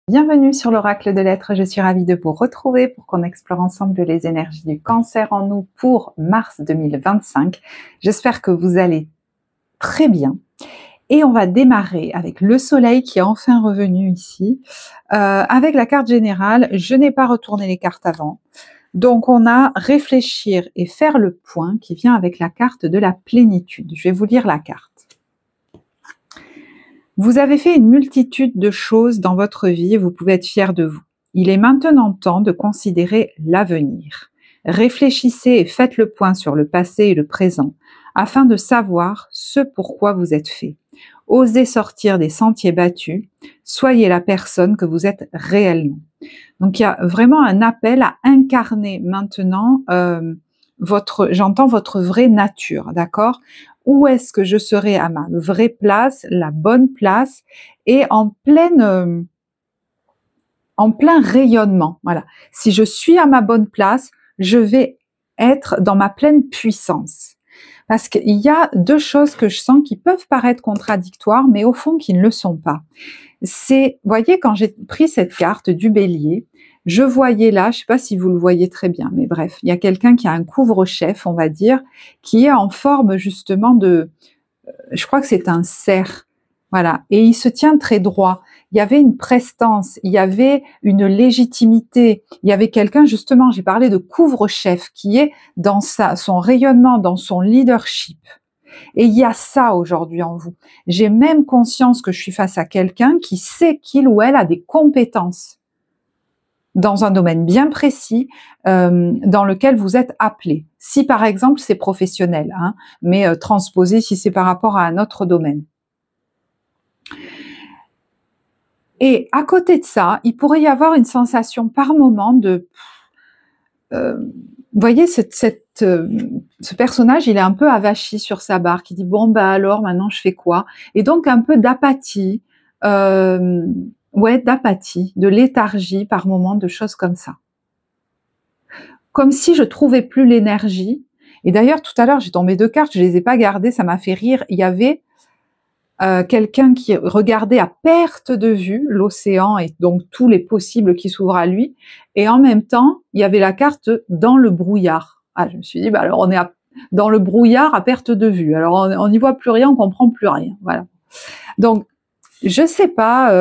Bienvenue sur l'Oracle de l'Être, je suis ravie de vous retrouver pour qu'on explore ensemble les énergies du Cancer en nous pour mars 2025. J'espère que vous allez très bien et on va démarrer avec le soleil qui est enfin revenu ici. Avec la carte générale, je n'ai pas retourné les cartes avant. Donc on a réfléchir et faire le point qui vient avec la carte de la plénitude. Je vais vous lire la carte. Vous avez fait une multitude de choses dans votre vie et vous pouvez être fier de vous. Il est maintenant temps de considérer l'avenir. Réfléchissez et faites le point sur le passé et le présent afin de savoir ce pourquoi vous êtes fait. Osez sortir des sentiers battus, soyez la personne que vous êtes réellement. Donc il y a vraiment un appel à incarner maintenant j'entends votre vraie nature, d'accord? Où est-ce que je serai à ma vraie place, la bonne place et en plein rayonnement. Voilà. Si je suis à ma bonne place, je vais être dans ma pleine puissance. Parce qu'il y a deux choses que je sens qui peuvent paraître contradictoires, mais au fond qui ne le sont pas. C'est, voyez, quand j'ai pris cette carte du Bélier, je voyais là, je ne sais pas si vous le voyez très bien, mais bref, il y a quelqu'un qui a un couvre-chef, on va dire, qui est en forme justement de, je crois que c'est un cerf, voilà, et il se tient très droit. Il y avait une prestance, il y avait une légitimité, il y avait quelqu'un justement, j'ai parlé de couvre-chef, qui est dans son rayonnement, dans son leadership. Et il y a ça aujourd'hui en vous. J'ai même conscience que je suis face à quelqu'un qui sait qu'il ou elle a des compétences dans un domaine bien précis dans lequel vous êtes appelé. Si par exemple c'est professionnel, hein, mais transposé si c'est par rapport à un autre domaine. Et à côté de ça, il pourrait y avoir une sensation par moment de... vous voyez, ce personnage, il est un peu avachi sur sa barre, qui dit, bon, bah alors, maintenant, je fais quoi? Et donc, un peu d'apathie, d'apathie, de léthargie par moment, de choses comme ça. Comme si je trouvais plus l'énergie. Et d'ailleurs, tout à l'heure, j'ai tombé deux cartes, je les ai pas gardées, ça m'a fait rire. Il y avait quelqu'un qui regardait à perte de vue l'océan et donc tous les possibles qui s'ouvrent à lui, et en même temps, il y avait la carte dans le brouillard. Ah, je me suis dit, bah alors on est dans le brouillard à perte de vue. Alors on n'y voit plus rien, on comprend plus rien. Voilà. Donc, je sais pas.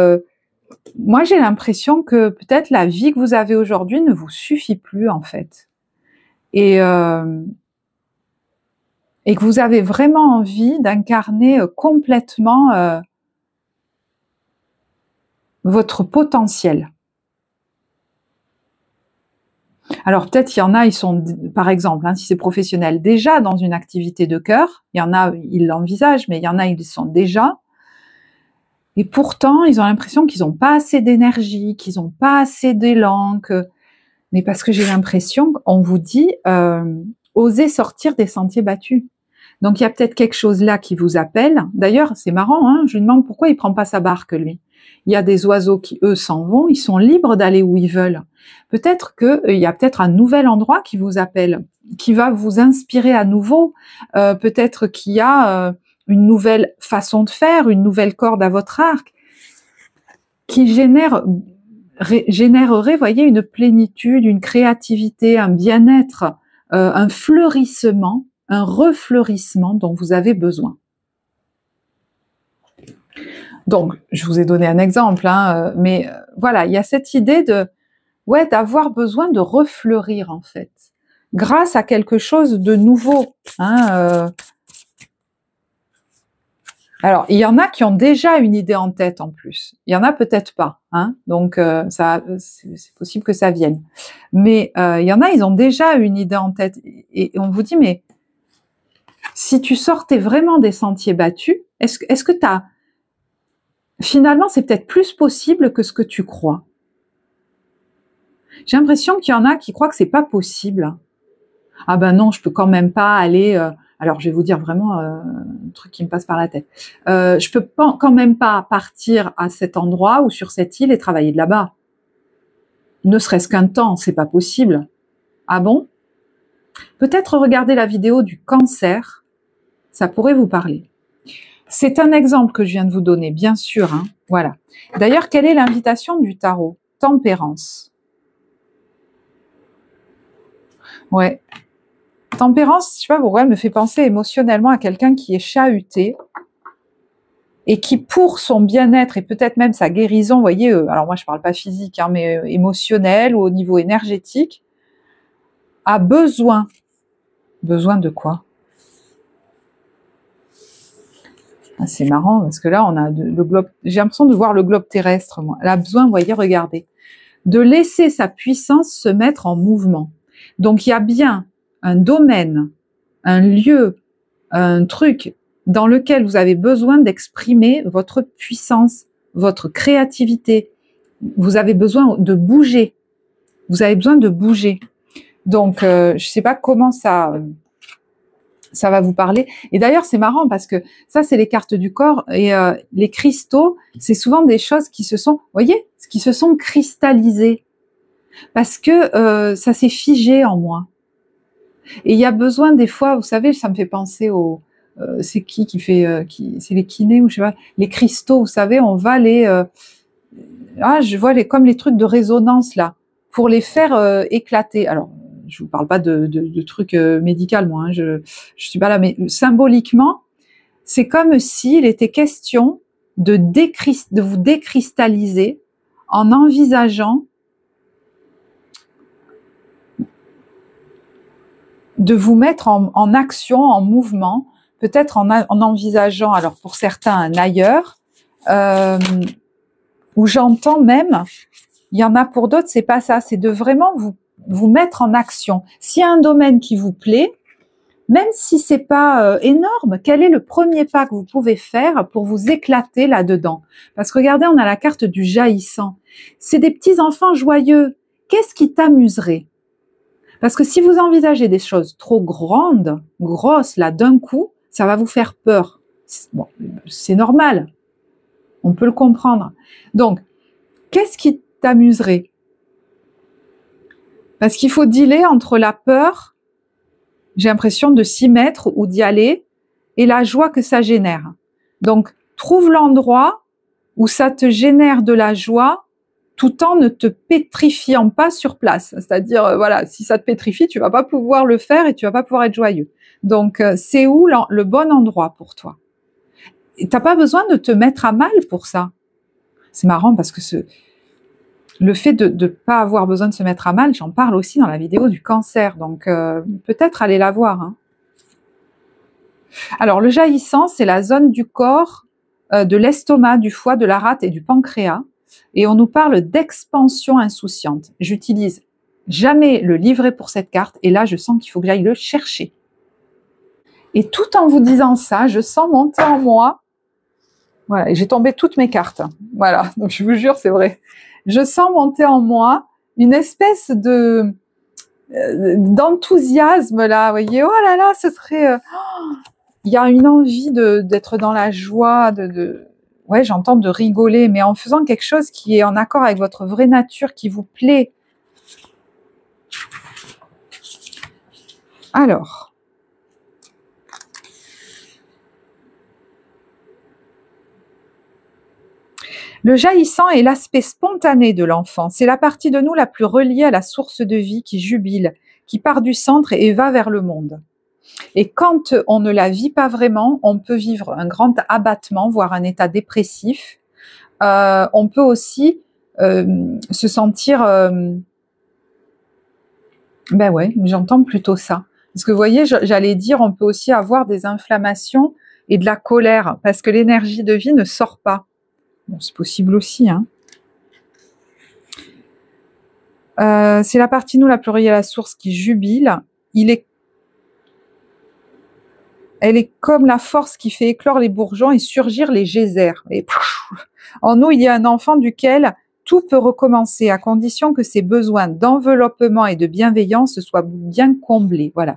Moi, j'ai l'impression que peut-être la vie que vous avez aujourd'hui ne vous suffit plus en fait, et que vous avez vraiment envie d'incarner complètement votre potentiel. Alors peut-être il y en a, ils sont, par exemple, hein, si c'est professionnel, déjà dans une activité de cœur, il y en a, ils l'envisagent, mais il y en a, ils sont déjà, et pourtant, ils ont l'impression qu'ils n'ont pas assez d'énergie, qu'ils n'ont pas assez d'élan, mais parce que j'ai l'impression qu'on vous dit, osez sortir des sentiers battus. Donc il y a peut-être quelque chose là qui vous appelle. D'ailleurs, c'est marrant, hein, je lui demande pourquoi il prend pas sa barque, lui. Il y a des oiseaux qui, eux, s'en vont, ils sont libres d'aller où ils veulent. Peut-être qu'il y a peut-être un nouvel endroit qui vous appelle, qui va vous inspirer à nouveau. Peut-être qu'il y a une nouvelle façon de faire, une nouvelle corde à votre arc, qui générerait, voyez, une plénitude, une créativité, un bien-être, un fleurissement, un refleurissement dont vous avez besoin. Donc, je vous ai donné un exemple, hein, mais voilà, il y a cette idée d'avoir besoin de refleurir en fait, grâce à quelque chose de nouveau. Hein, Alors, il y en a qui ont déjà une idée en tête en plus. Il y en a peut-être pas, hein, donc c'est possible que ça vienne. Mais il y en a, ils ont déjà une idée en tête, et on vous dit, mais si tu sortais vraiment des sentiers battus, est-ce que t'as... Finalement, c'est peut-être plus possible que ce que tu crois. J'ai l'impression qu'il y en a qui croient que c'est pas possible. Ah ben non, je peux quand même pas aller... alors, je vais vous dire vraiment un truc qui me passe par la tête. Je peux quand même pas partir à cet endroit ou sur cette île et travailler de là-bas. Ne serait-ce qu'un temps, c'est pas possible. Ah bon? Peut-être regarder la vidéo du Cancer, ça pourrait vous parler. C'est un exemple que je viens de vous donner, bien sûr. Hein, voilà. D'ailleurs, quelle est l'invitation du tarot? Tempérance. Ouais. Tempérance, je sais pas pourquoi, elle me fait penser émotionnellement à quelqu'un qui est chahuté et qui, pour son bien-être et peut-être même sa guérison, vous voyez, alors moi je parle pas physique, hein, mais émotionnel ou au niveau énergétique, a besoin. Besoin de quoi? Ah, c'est marrant parce que là on a le globe. J'ai l'impression de voir le globe terrestre. Moi, elle a besoin, vous voyez, regardez, de laisser sa puissance se mettre en mouvement. Donc il y a bien un domaine, un lieu, un truc dans lequel vous avez besoin d'exprimer votre puissance, votre créativité. Vous avez besoin de bouger. Vous avez besoin de bouger. Donc, je ne sais pas comment ça va vous parler. Et d'ailleurs, c'est marrant parce que ça, c'est les cartes du corps et les cristaux, c'est souvent des choses qui se sont, vous voyez, qui se sont cristallisées parce que ça s'est figé en moi. Et il y a besoin des fois, vous savez, ça me fait penser au, c'est qui fait, c'est les kinés ou je sais pas, les cristaux, vous savez, on va les, je vois comme les trucs de résonance là, pour les faire éclater. Alors, je vous parle pas de trucs médicaux, moi, hein, je suis pas là, mais symboliquement, c'est comme s'il était question de vous décristalliser en envisageant de vous mettre en action, en mouvement, peut-être en envisageant, alors pour certains, un ailleurs, où j'entends même, il y en a pour d'autres, c'est pas ça, c'est de vraiment vous mettre en action. S'il y a un domaine qui vous plaît, même si c'est pas énorme, quel est le premier pas que vous pouvez faire pour vous éclater là-dedans? Parce que regardez, on a la carte du jaillissant. C'est des petits enfants joyeux. Qu'est-ce qui t'amuserait? Parce que si vous envisagez des choses trop grandes, grosses, là, d'un coup, ça va vous faire peur. Bon, c'est normal. On peut le comprendre. Donc, qu'est-ce qui t'amuserait? Parce qu'il faut dealer entre la peur, j'ai l'impression de s'y mettre ou d'y aller, et la joie que ça génère. Donc, trouve l'endroit où ça te génère de la joie, tout en ne te pétrifiant pas sur place. C'est-à-dire, voilà, si ça te pétrifie, tu vas pas pouvoir le faire et tu vas pas pouvoir être joyeux. Donc, c'est où le bon endroit pour toi? Et t'as pas besoin de te mettre à mal pour ça. C'est marrant parce que le fait de ne pas avoir besoin de se mettre à mal, j'en parle aussi dans la vidéo du cancer. Donc, peut-être allez la voir. Hein. Alors, le jaillissant, c'est la zone du corps, de l'estomac, du foie, de la rate et du pancréas. Et on nous parle d'expansion insouciante. J'utilise jamais le livret pour cette carte. Et là, je sens qu'il faut que j'aille le chercher. Et tout en vous disant ça, je sens monter en moi. Voilà, et j'ai tombé toutes mes cartes. Voilà, donc je vous jure, c'est vrai. Je sens monter en moi une espèce d'enthousiasme là. Vous voyez, oh là là, ce serait... il y a une envie d'être dans la joie, ouais, j'entends de rigoler, mais en faisant quelque chose qui est en accord avec votre vraie nature, qui vous plaît. Alors, le jaillissant est l'aspect spontané de l'enfant. C'est la partie de nous la plus reliée à la source de vie qui jubile, qui part du centre et va vers le monde. Et quand on ne la vit pas vraiment, on peut vivre un grand abattement, voire un état dépressif. On peut aussi se sentir... ben ouais, j'entends plutôt ça. Parce que vous voyez, j'allais dire, on peut aussi avoir des inflammations et de la colère, parce que l'énergie de vie ne sort pas. Bon, c'est possible aussi. Hein. C'est la partie nous la plus reliée à la source qui jubile. Elle est comme la force qui fait éclore les bourgeons et surgir les geysers. Et en nous, il y a un enfant duquel tout peut recommencer, à condition que ses besoins d'enveloppement et de bienveillance soient bien comblés. Voilà.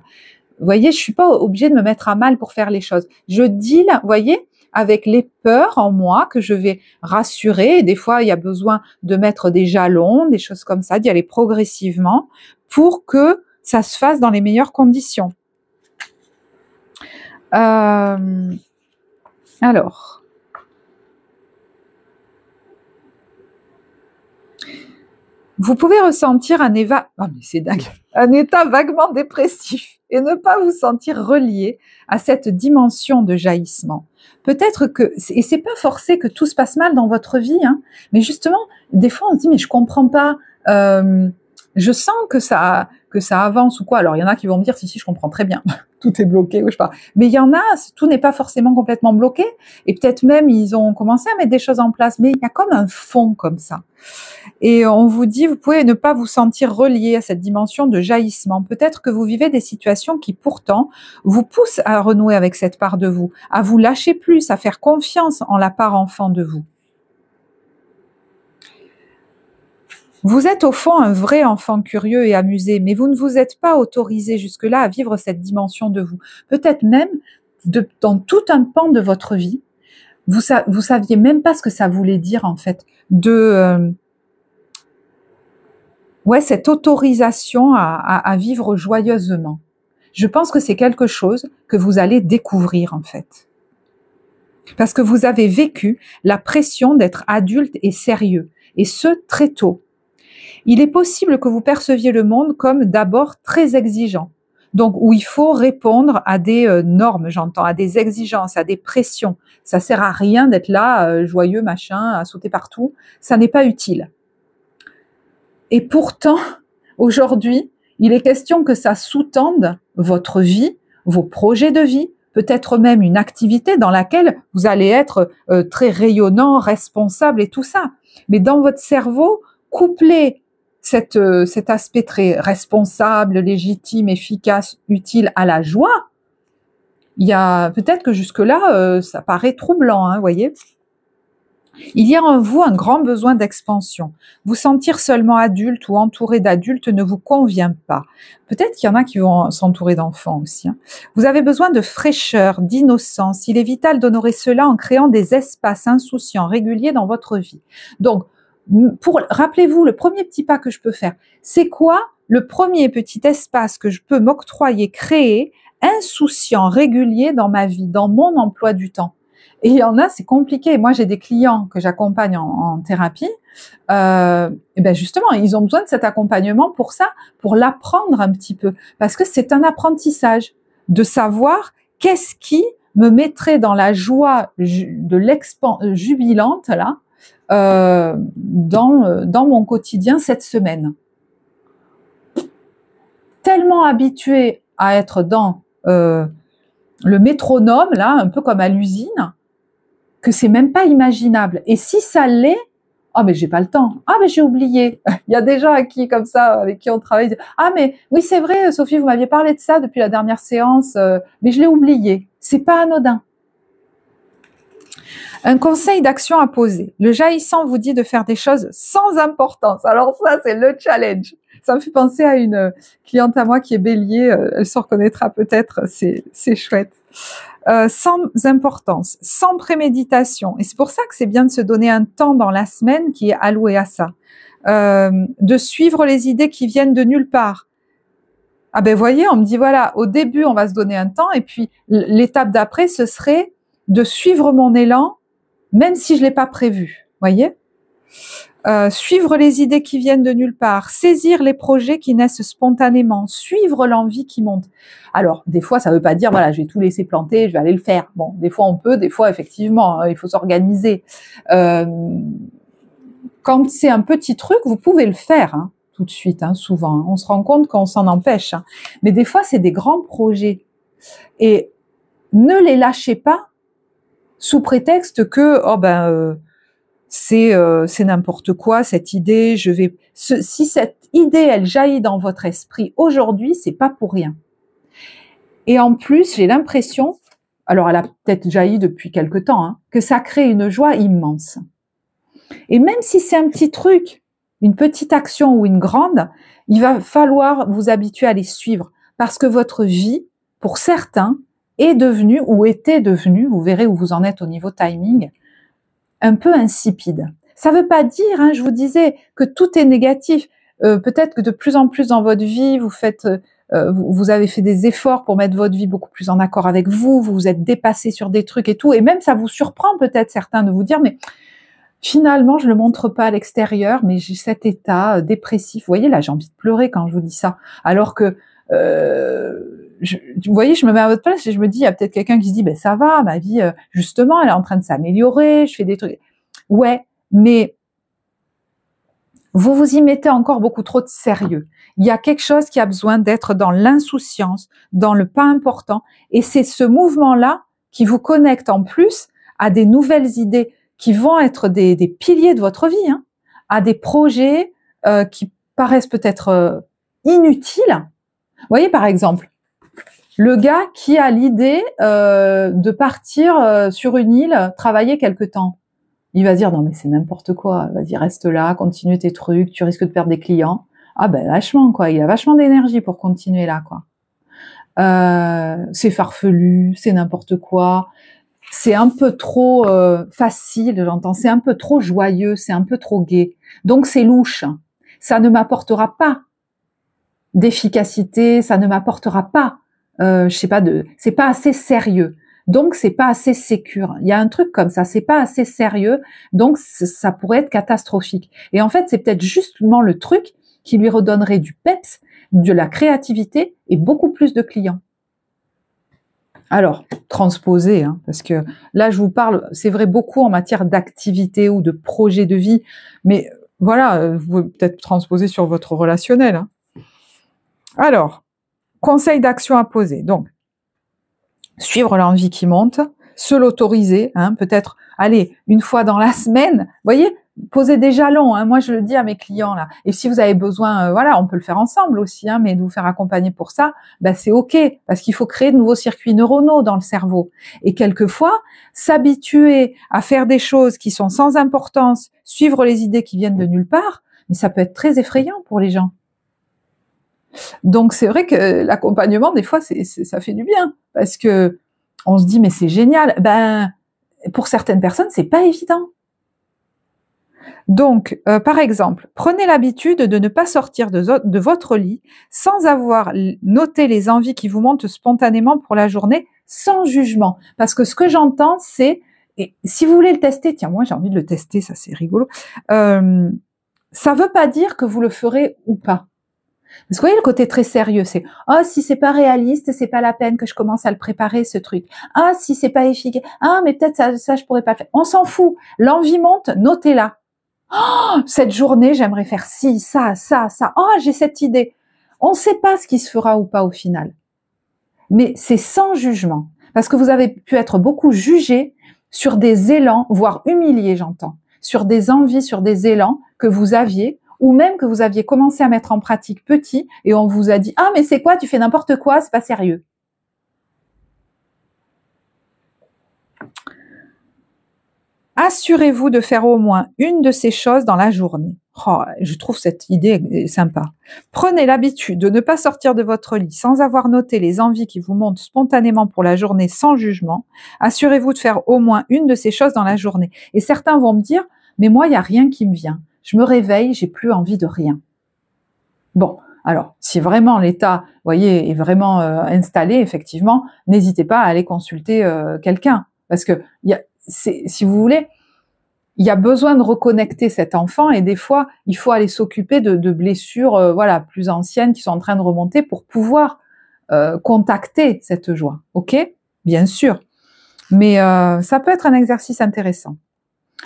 Vous voyez, je suis pas obligée de me mettre à mal pour faire les choses. Je deal, vous voyez, avec les peurs en moi que je vais rassurer. Et des fois, il y a besoin de mettre des jalons, des choses comme ça, d'y aller progressivement pour que ça se fasse dans les meilleures conditions. Alors, vous pouvez ressentir un état vaguement dépressif et ne pas vous sentir relié à cette dimension de jaillissement. Peut-être que, et c'est pas forcé que tout se passe mal dans votre vie, hein, mais justement, des fois on se dit mais je comprends pas, je sens que ça avance ou quoi. Alors il y en a qui vont me dire si je comprends très bien, tout est bloqué ou je sais pas. Mais il y en a, tout n'est pas forcément complètement bloqué et peut-être même ils ont commencé à mettre des choses en place, mais il y a comme un fond comme ça. Et on vous dit, vous pouvez ne pas vous sentir relié à cette dimension de jaillissement. Peut-être que vous vivez des situations qui pourtant vous poussent à renouer avec cette part de vous, à vous lâcher plus, à faire confiance en la part enfant de vous. Vous êtes au fond un vrai enfant curieux et amusé, mais vous ne vous êtes pas autorisé jusque-là à vivre cette dimension de vous. Peut-être même dans tout un pan de votre vie, vous saviez même pas ce que ça voulait dire en fait, cette autorisation à vivre joyeusement. Je pense que c'est quelque chose que vous allez découvrir en fait. Parce que vous avez vécu la pression d'être adulte et sérieux, et ce très tôt. Il est possible que vous perceviez le monde comme d'abord très exigeant, donc où il faut répondre à des normes, j'entends, à des exigences, à des pressions. Ça sert à rien d'être là, joyeux, machin, à sauter partout, ça n'est pas utile. Et pourtant, aujourd'hui, il est question que ça sous-tende votre vie, vos projets de vie, peut-être même une activité dans laquelle vous allez être très rayonnant, responsable et tout ça. Mais dans votre cerveau, couplez cet aspect très responsable, légitime, efficace, utile à la joie. Il y a peut-être que jusque-là, ça paraît troublant, hein, voyez. Il y a en vous un grand besoin d'expansion. Vous sentir seulement adulte ou entouré d'adultes ne vous convient pas. Peut-être qu'il y en a qui vont s'entourer d'enfants aussi, hein. Vous avez besoin de fraîcheur, d'innocence. Il est vital d'honorer cela en créant des espaces insouciants réguliers dans votre vie. Donc, rappelez-vous, le premier petit pas que je peux faire, c'est quoi le premier petit espace que je peux m'octroyer, créer, insouciant, régulier dans ma vie, dans mon emploi du temps? Et il y en a, c'est compliqué. Moi, j'ai des clients que j'accompagne en thérapie. Et ben justement, ils ont besoin de cet accompagnement pour ça, pour l'apprendre un petit peu, parce que c'est un apprentissage de savoir qu'est-ce qui me mettrait dans la joie de jubilante là, dans mon quotidien cette semaine. Tellement habitué à être dans le métronome là, un peu comme à l'usine, que c'est même pas imaginable. Et si ça l'est, ah mais j'ai pas le temps. Ah mais j'ai oublié. Il y a des gens avec qui on travaille. Ah mais oui c'est vrai, Sophie, vous m'aviez parlé de ça depuis la dernière séance, mais je l'ai oublié. C'est pas anodin. Un conseil d'action à poser. Le jaillissant vous dit de faire des choses sans importance. Alors ça, c'est le challenge. Ça me fait penser à une cliente à moi qui est bélier. Elle se reconnaîtra peut-être. C'est chouette. Sans importance, sans préméditation. Et c'est pour ça que c'est bien de se donner un temps dans la semaine qui est alloué à ça. De suivre les idées qui viennent de nulle part. Ah ben voyez, on me dit voilà, au début on va se donner un temps et puis l'étape d'après ce serait de suivre mon élan même si je l'ai pas prévu. Voyez, suivre les idées qui viennent de nulle part, saisir les projets qui naissent spontanément, suivre l'envie qui monte. Alors, des fois, ça veut pas dire, voilà, je vais tout laisser planter, je vais aller le faire. Bon, des fois, on peut, des fois, effectivement, il faut s'organiser. Quand c'est un petit truc, vous pouvez le faire, hein, tout de suite, hein, souvent. Hein. On se rend compte qu'on s'en empêche. Hein. Mais des fois, c'est des grands projets. Et ne les lâchez pas sous prétexte que, c'est n'importe quoi cette idée. Si cette idée elle jaillit dans votre esprit aujourd'hui, c'est pas pour rien. Et en plus, j'ai l'impression, alors elle a peut-être jailli depuis quelque temps, hein, que ça crée une joie immense. Et même si c'est un petit truc, une petite action ou une grande, il va falloir vous habituer à les suivre parce que votre vie, pour certains, est devenue ou était devenue, vous verrez où vous en êtes au niveau timing, un peu insipide. Ça veut pas dire, hein, je vous disais, que tout est négatif. Peut-être que de plus en plus dans votre vie, vous faites vous avez fait des efforts pour mettre votre vie beaucoup plus en accord avec vous, vous vous êtes dépassé sur des trucs et tout, et même ça vous surprend peut-être certains de vous dire, mais finalement je le montre pas à l'extérieur, mais j'ai cet état dépressif. Vous voyez, là j'ai envie de pleurer quand je vous dis ça, alors que vous voyez, je me mets à votre place et je me dis, il y a peut-être quelqu'un qui se dit, ben ça va, ma vie, justement, elle est en train de s'améliorer, je fais des trucs. Ouais, mais vous vous y mettez encore beaucoup trop de sérieux. Il y a quelque chose qui a besoin d'être dans l'insouciance, dans le pas important, et c'est ce mouvement-là qui vous connecte en plus à des nouvelles idées qui vont être des piliers de votre vie, hein, à des projets qui paraissent peut-être inutiles. Vous voyez, par exemple, le gars qui a l'idée de partir sur une île, travailler quelque temps. Il va dire, non mais c'est n'importe quoi, vas-y reste là, continue tes trucs, tu risques de perdre des clients. Ah ben vachement quoi, il a vachement d'énergie pour continuer là quoi. C'est farfelu, c'est n'importe quoi, c'est un peu trop facile, j'entends, c'est un peu trop joyeux, c'est un peu trop gai. Donc c'est louche, ça ne m'apportera pas d'efficacité, ça ne m'apportera pas, je sais pas, c'est pas assez sérieux. Donc c'est pas assez sécure. Il y a un truc comme ça, c'est pas assez sérieux, donc ça pourrait être catastrophique. Et en fait, c'est peut-être justement le truc qui lui redonnerait du peps, de la créativité et beaucoup plus de clients. Alors, transposer, hein, parce que là je vous parle, c'est vrai beaucoup en matière d'activité ou de projet de vie, mais voilà, vous pouvez peut-être transposer sur votre relationnel. Hein. Alors, conseil d'action à poser. Donc, suivre l'envie qui monte, se l'autoriser, hein, peut-être, allez, une fois dans la semaine, vous voyez, poser des jalons, hein, moi je le dis à mes clients là, et si vous avez besoin, voilà, on peut le faire ensemble aussi, hein, mais de vous faire accompagner pour ça, ben c'est ok, parce qu'il faut créer de nouveaux circuits neuronaux dans le cerveau, et quelquefois, s'habituer à faire des choses qui sont sans importance, suivre les idées qui viennent de nulle part, mais ça peut être très effrayant pour les gens. Donc c'est vrai que l'accompagnement, des fois, ça fait du bien, parce que on se dit mais c'est génial. Ben pour certaines personnes, c'est pas évident. Donc, par exemple, prenez l'habitude de ne pas sortir de votre lit sans avoir noté les envies qui vous montent spontanément pour la journée, sans jugement. Parce que ce que j'entends, c'est, et si vous voulez le tester, tiens, moi j'ai envie de le tester, ça c'est rigolo. Ça veut pas dire que vous le ferez ou pas. Parce que vous voyez le côté très sérieux, c'est ah si c'est pas réaliste, c'est pas la peine que je commence à le préparer ce truc. Ah si c'est pas efficace, ah mais peut-être ça je pourrais pas le faire. On s'en fout. L'envie monte, notez-la. Oh, cette journée j'aimerais faire ci, ça. Oh j'ai cette idée. On ne sait pas ce qui se fera ou pas au final, mais c'est sans jugement parce que vous avez pu être beaucoup jugé sur des élans, voire humilié, j'entends, sur des envies, sur des élans que vous aviez. Ou même que vous aviez commencé à mettre en pratique petit et on vous a dit « Ah, mais c'est quoi, tu fais n'importe quoi, c'est pas sérieux. » Assurez-vous de faire au moins une de ces choses dans la journée. Oh, je trouve cette idée sympa. Prenez l'habitude de ne pas sortir de votre lit sans avoir noté les envies qui vous montent spontanément pour la journée sans jugement. Assurez-vous de faire au moins une de ces choses dans la journée. Et certains vont me dire « Mais moi, il n'y a rien qui me vient. Je me réveille, j'ai plus envie de rien. » Bon, alors, si vraiment l'état, vous voyez, est vraiment installé, effectivement, n'hésitez pas à aller consulter quelqu'un. Parce que, si vous voulez, il y a besoin de reconnecter cet enfant et des fois, il faut aller s'occuper de blessures voilà, plus anciennes qui sont en train de remonter pour pouvoir contacter cette joie. Ok ? Bien sûr. Mais ça peut être un exercice intéressant.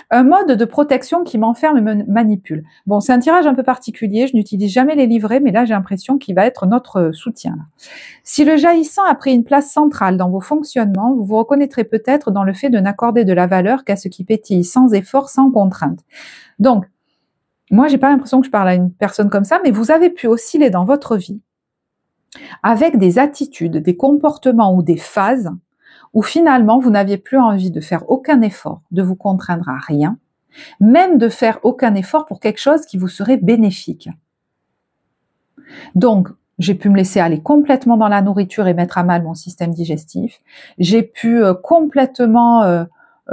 Un mode de protection qui m'enferme et me manipule. Bon, c'est un tirage un peu particulier, je n'utilise jamais les livrets, mais là j'ai l'impression qu'il va être notre soutien. Si le jaillissant a pris une place centrale dans vos fonctionnements, vous vous reconnaîtrez peut-être dans le fait de n'accorder de la valeur qu'à ce qui pétille sans effort, sans contrainte. Donc, moi j'ai pas l'impression que je parle à une personne comme ça, mais vous avez pu osciller dans votre vie avec des attitudes, des comportements ou des phases où finalement vous n'aviez plus envie de faire aucun effort, de vous contraindre à rien, même de faire aucun effort pour quelque chose qui vous serait bénéfique. Donc, j'ai pu me laisser aller complètement dans la nourriture et mettre à mal mon système digestif. J'ai pu complètement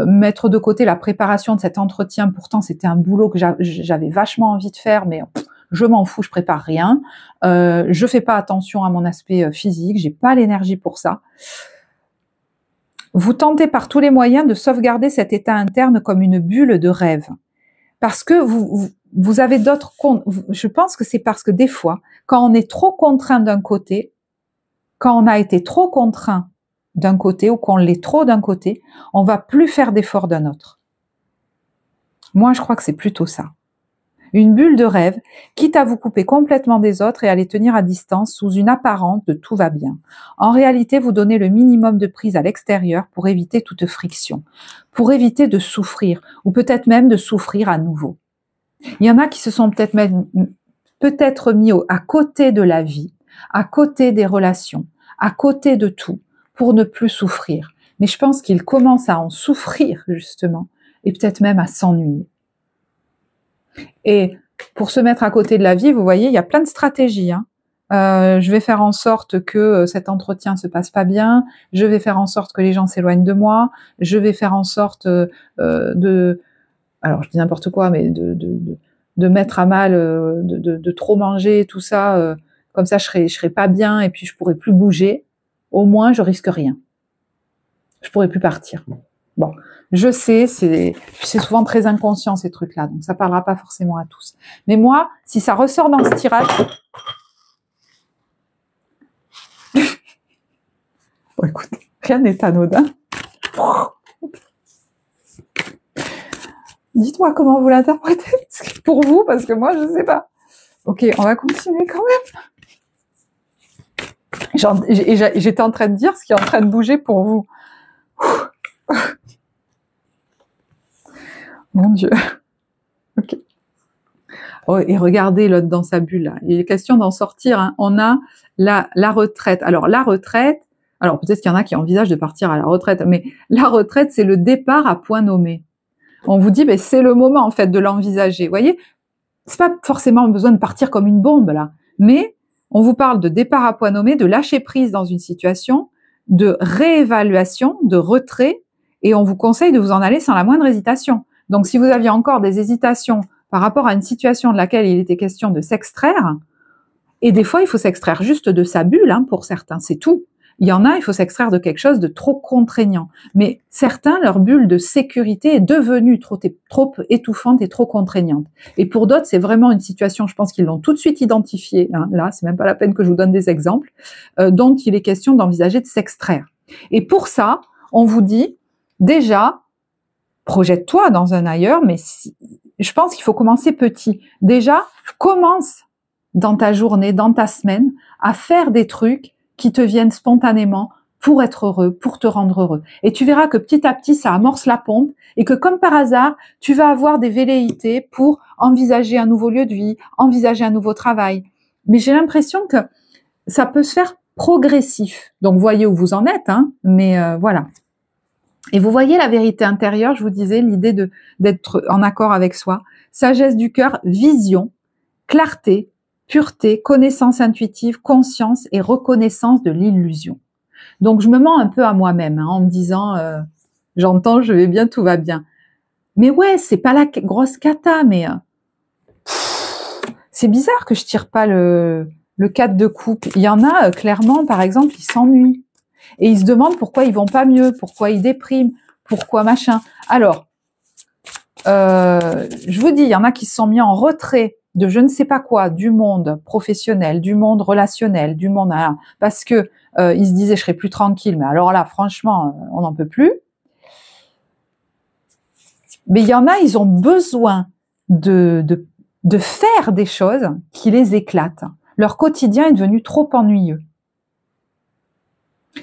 mettre de côté la préparation de cet entretien. Pourtant, c'était un boulot que j'avais vachement envie de faire, mais je m'en fous, je prépare rien, je fais pas attention à mon aspect physique, j'ai pas l'énergie pour ça. Vous tentez par tous les moyens de sauvegarder cet état interne comme une bulle de rêve. Parce que vous avez d'autres... Je pense que c'est parce que des fois, quand on est trop contraint d'un côté, quand on a été trop contraint d'un côté ou qu'on l'est trop d'un côté, on va plus faire d'efforts d'un autre. Moi, je crois que c'est plutôt ça. Une bulle de rêve, quitte à vous couper complètement des autres et à les tenir à distance sous une apparence de tout va bien. En réalité, vous donnez le minimum de prise à l'extérieur pour éviter toute friction, pour éviter de souffrir, ou peut-être même de souffrir à nouveau. Il y en a qui se sont peut-être mis à côté de la vie, à côté des relations, à côté de tout, pour ne plus souffrir. Mais je pense qu'ils commencent à en souffrir, justement, et peut-être même à s'ennuyer. Et pour se mettre à côté de la vie, vous voyez, il y a plein de stratégies. Je vais faire en sorte que cet entretien se passe pas bien, je vais faire en sorte que les gens s'éloignent de moi, je vais faire en sorte alors je dis n'importe quoi, mais de mettre à mal, de trop manger, tout ça, comme ça je serai pas bien et puis je pourrai plus bouger. Au moins, je risque rien. Je pourrais plus partir. Bon, je sais, c'est souvent très inconscient ces trucs-là, donc ça parlera pas forcément à tous. Mais moi, si ça ressort dans ce tirage, bon, écoute, rien n'est anodin. Dites-moi comment vous l'interprétez pour vous, parce que moi, je sais pas. Ok, on va continuer quand même. J'étais en train de dire ce qui est en train de bouger pour vous. Mon Dieu. Ok. Oh, et regardez l'autre dans sa bulle là. Il est question d'en sortir. Hein. On a la retraite. Alors la retraite, alors peut-être qu'il y en a qui envisagent de partir à la retraite, mais la retraite, c'est le départ à point nommé. On vous dit, ben, c'est le moment en fait de l'envisager. Vous voyez, c'est pas forcément besoin de partir comme une bombe là, mais on vous parle de départ à point nommé, de lâcher prise dans une situation, de réévaluation, de retrait, et on vous conseille de vous en aller sans la moindre hésitation. Donc si vous aviez encore des hésitations par rapport à une situation de laquelle il était question de s'extraire, et des fois il faut s'extraire juste de sa bulle, hein, pour certains, c'est tout. Il y en a, il faut s'extraire de quelque chose de trop contraignant. Mais certains, leur bulle de sécurité est devenue trop étouffante et trop contraignante. Et pour d'autres, c'est vraiment une situation, je pense qu'ils l'ont tout de suite identifiée, hein, là, c'est même pas la peine que je vous donne des exemples, dont il est question d'envisager de s'extraire. Et pour ça, on vous dit, déjà, projette-toi dans un ailleurs, mais je pense qu'il faut commencer petit. Déjà, commence dans ta journée, dans ta semaine, à faire des trucs qui te viennent spontanément pour être heureux, pour te rendre heureux. Et tu verras que petit à petit, ça amorce la pompe et que comme par hasard, tu vas avoir des velléités pour envisager un nouveau lieu de vie, envisager un nouveau travail. Mais j'ai l'impression que ça peut se faire progressif. Donc, voyez où vous en êtes, hein, mais voilà. Et vous voyez la vérité intérieure, je vous disais, l'idée d'être en accord avec soi. Sagesse du cœur, vision, clarté, pureté, connaissance intuitive, conscience et reconnaissance de l'illusion. Donc je me mens un peu à moi-même, hein, en me disant j'entends, je vais bien, tout va bien. Mais ouais, c'est pas la grosse cata, mais c'est bizarre que je tire pas le 4 de coupe. Il y en a clairement, par exemple, ils s'ennuient et ils se demandent pourquoi ils vont pas mieux, pourquoi ils dépriment, pourquoi machin. Alors, je vous dis, il y en a qui se sont mis en retrait de je ne sais pas quoi, du monde professionnel, du monde relationnel, du monde parce que ils se disaient je serais plus tranquille, mais alors là franchement on n'en peut plus. Mais il y en a, ils ont besoin de faire des choses qui les éclatent. Leur quotidien est devenu trop ennuyeux.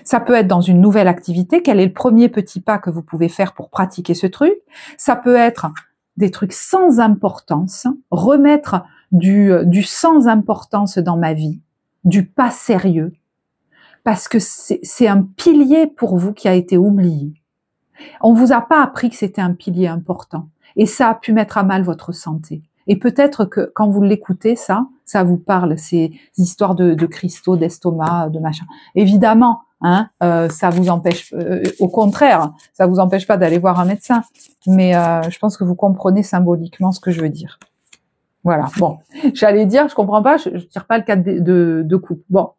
Ça peut être dans une nouvelle activité, quel est le premier petit pas que vous pouvez faire pour pratiquer ce truc? Ça peut être des trucs sans importance, remettre du sans importance dans ma vie, du pas sérieux, parce que c'est un pilier pour vous qui a été oublié. On vous a pas appris que c'était un pilier important, et ça a pu mettre à mal votre santé. Et peut-être que quand vous l'écoutez, ça vous parle, ces histoires de cristaux, d'estomac, de machin. Évidemment, hein, ça vous empêche, au contraire, ça vous empêche pas d'aller voir un médecin. Mais je pense que vous comprenez symboliquement ce que je veux dire. Voilà, bon, j'allais dire, je comprends pas, je tire pas le 4 de coupe. Bon,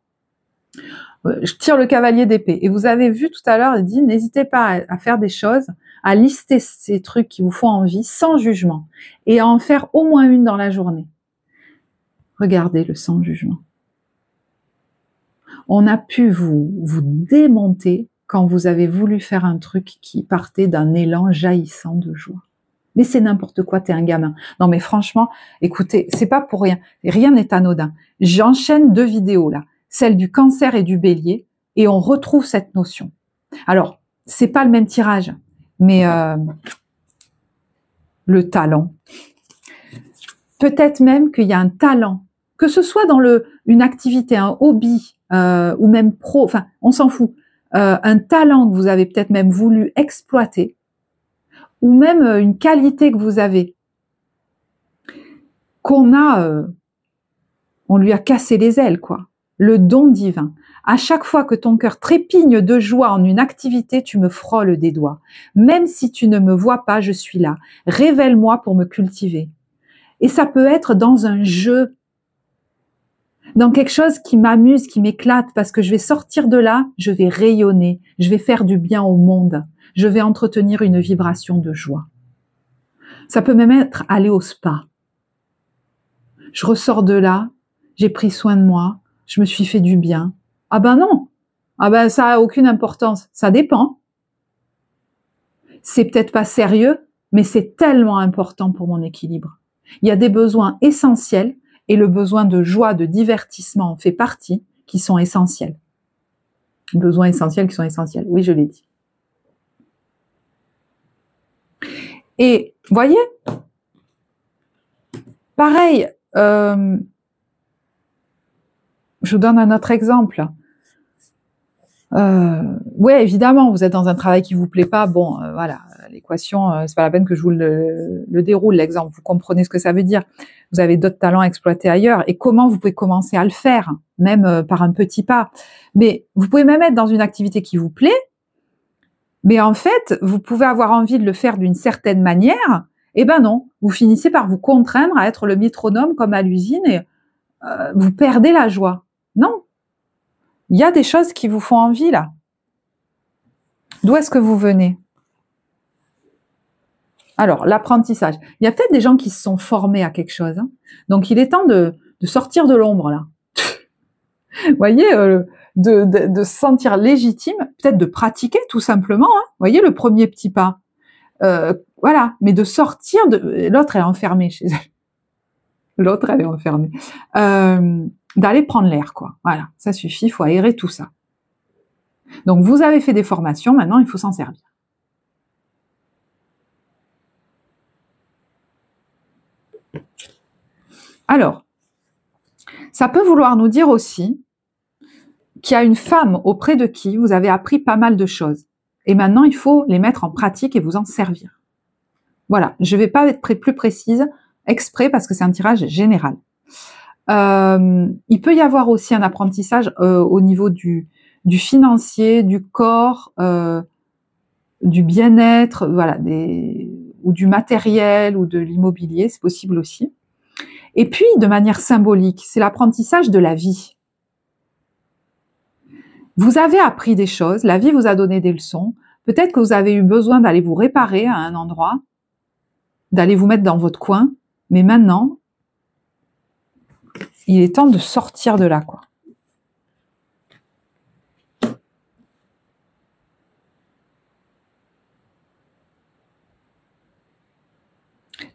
je tire le cavalier d'épée. Et vous avez vu tout à l'heure, il dit, n'hésitez pas à faire des choses, à lister ces trucs qui vous font envie, sans jugement, et à en faire au moins une dans la journée. Regardez le sans jugement. On a pu vous démonter quand vous avez voulu faire un truc qui partait d'un élan jaillissant de joie. Mais c'est n'importe quoi, t'es un gamin. Non mais franchement, écoutez, c'est pas pour rien. Rien n'est anodin. J'enchaîne 2 vidéos là, celle du cancer et du bélier, et on retrouve cette notion. Alors, c'est pas le même tirage, mais le talent. Peut-être même qu'il y a un talent, que ce soit dans une activité, un hobby, ou même pro, enfin, on s'en fout. Un talent que vous avez peut-être même voulu exploiter, ou même une qualité que vous avez, on lui a cassé les ailes, quoi. Le don divin. À chaque fois que ton cœur trépigne de joie en une activité, tu me frôles des doigts. Même si tu ne me vois pas, je suis là. Révèle-moi pour me cultiver. Et ça peut être dans un jeu, dans quelque chose qui m'amuse, qui m'éclate, parce que je vais sortir de là, je vais rayonner, je vais faire du bien au monde. Je vais entretenir une vibration de joie. Ça peut même être aller au spa. Je ressors de là, j'ai pris soin de moi, je me suis fait du bien. Ah ben non, ah ben ça a aucune importance, ça dépend. C'est peut-être pas sérieux, mais c'est tellement important pour mon équilibre. Il y a des besoins essentiels, et le besoin de joie, de divertissement en fait partie, qui sont essentiels. Besoins essentiels qui sont essentiels, oui je l'ai dit. Et, voyez, pareil, je vous donne un autre exemple. Ouais, évidemment, vous êtes dans un travail qui vous plaît pas, bon, voilà, l'équation, c'est pas la peine que je vous le déroule, l'exemple, vous comprenez ce que ça veut dire. Vous avez d'autres talents à exploiter ailleurs, et comment vous pouvez commencer à le faire, même par un petit pas. Mais vous pouvez même être dans une activité qui vous plaît, mais en fait, vous pouvez avoir envie de le faire d'une certaine manière, et ben non, vous finissez par vous contraindre à être le métronome comme à l'usine, et vous perdez la joie. Non. Il y a des choses qui vous font envie, là. D'où est-ce que vous venez? Alors, l'apprentissage. Il y a peut-être des gens qui se sont formés à quelque chose. Hein. Donc, il est temps de sortir de l'ombre, là. Vous voyez, de se sentir légitime, peut-être de pratiquer, tout simplement. Hein. Vous voyez, le premier petit pas. Voilà, mais de sortir de... L'autre est enfermée chez elle. L'autre, elle est enfermée. D'aller prendre l'air, quoi. Voilà, ça suffit, il faut aérer tout ça. Donc, vous avez fait des formations, maintenant, il faut s'en servir. Alors, ça peut vouloir nous dire aussi qu'il y a une femme auprès de qui vous avez appris pas mal de choses. Et maintenant, il faut les mettre en pratique et vous en servir. Voilà, je ne vais pas être plus précise exprès parce que c'est un tirage général. Il peut y avoir aussi un apprentissage au niveau du financier, du corps, du bien-être, voilà, ou du matériel ou de l'immobilier, c'est possible aussi. Et puis, de manière symbolique, c'est l'apprentissage de la vie. Vous avez appris des choses, la vie vous a donné des leçons, peut-être que vous avez eu besoin d'aller vous réparer à un endroit, d'aller vous mettre dans votre coin, mais maintenant, il est temps de sortir de là, quoi.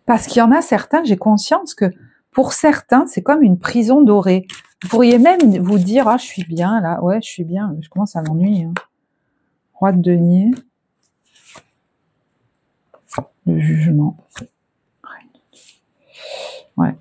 Parce qu'il y en a certains, j'ai conscience que pour certains, c'est comme une prison dorée. Vous pourriez même vous dire, ah, je suis bien là, ouais, je suis bien, je commence à m'ennuyer. Hein. Roi de denier. Le jugement. Ouais.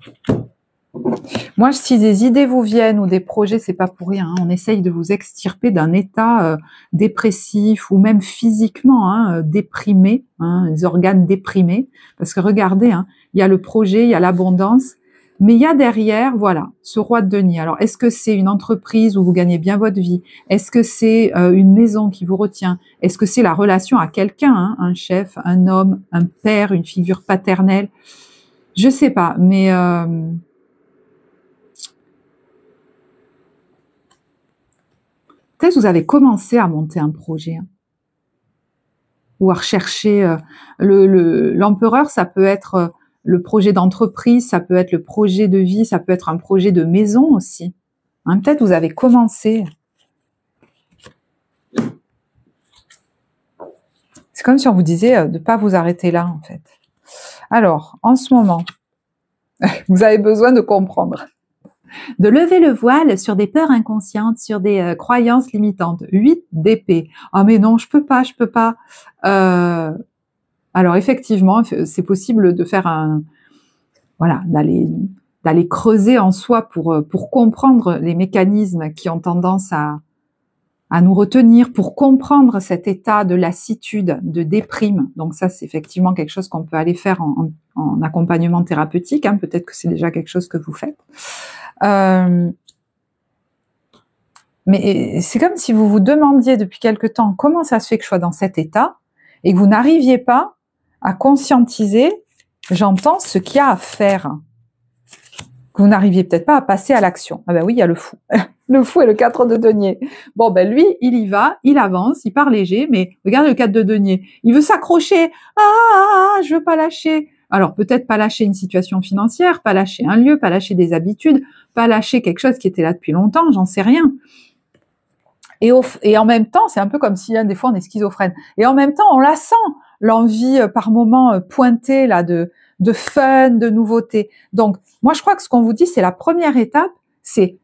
Moi, si des idées vous viennent ou des projets, c'est pas pour rien. Hein. On essaye de vous extirper d'un état dépressif ou même physiquement hein, déprimé, hein, les organes déprimés. Parce que regardez, hein, il y a le projet, il y a l'abondance, mais il y a derrière, voilà, ce roi de denier. Alors, est-ce que c'est une entreprise où vous gagnez bien votre vie? Est-ce que c'est une maison qui vous retient? Est-ce que c'est la relation à quelqu'un, hein, un chef, un homme, un père, une figure paternelle? Je sais pas, mais peut-être vous avez commencé à monter un projet, hein, ou à rechercher l'empereur, ça peut être le projet d'entreprise, ça peut être le projet de vie, ça peut être un projet de maison aussi. Hein, peut-être vous avez commencé. C'est comme si on vous disait de ne pas vous arrêter là, en fait. Alors, en ce moment, vous avez besoin de comprendre. De lever le voile sur des peurs inconscientes, sur des croyances limitantes. 8 d'épée. Ah mais non, je peux pas, je peux pas. Alors effectivement, c'est possible de faire voilà, d'aller creuser en soi pour comprendre les mécanismes qui ont tendance à nous retenir, pour comprendre cet état de lassitude, de déprime. Donc ça, c'est effectivement quelque chose qu'on peut aller faire en accompagnement thérapeutique. Hein. Peut-être que c'est déjà quelque chose que vous faites. Mais c'est comme si vous vous demandiez depuis quelque temps comment ça se fait que je sois dans cet état et que vous n'arriviez pas à conscientiser, j'entends ce qu'il y a à faire. Que vous n'arriviez peut-être pas à passer à l'action. Ah ben oui, il y a le fou. Le fou est le 4 de denier. Bon, ben lui, il y va, il avance, il part léger, mais regarde le 4 de denier. Il veut s'accrocher. Je veux pas lâcher. Alors, peut-être pas lâcher une situation financière, pas lâcher un lieu, pas lâcher des habitudes, pas lâcher quelque chose qui était là depuis longtemps, j'en sais rien. Et en même temps, c'est un peu comme si, hein, des fois, on est schizophrène. Et en même temps, on la sent, l'envie par moment pointée là de fun, de nouveauté. Donc, moi, je crois que ce qu'on vous dit, c'est la première étape, c'est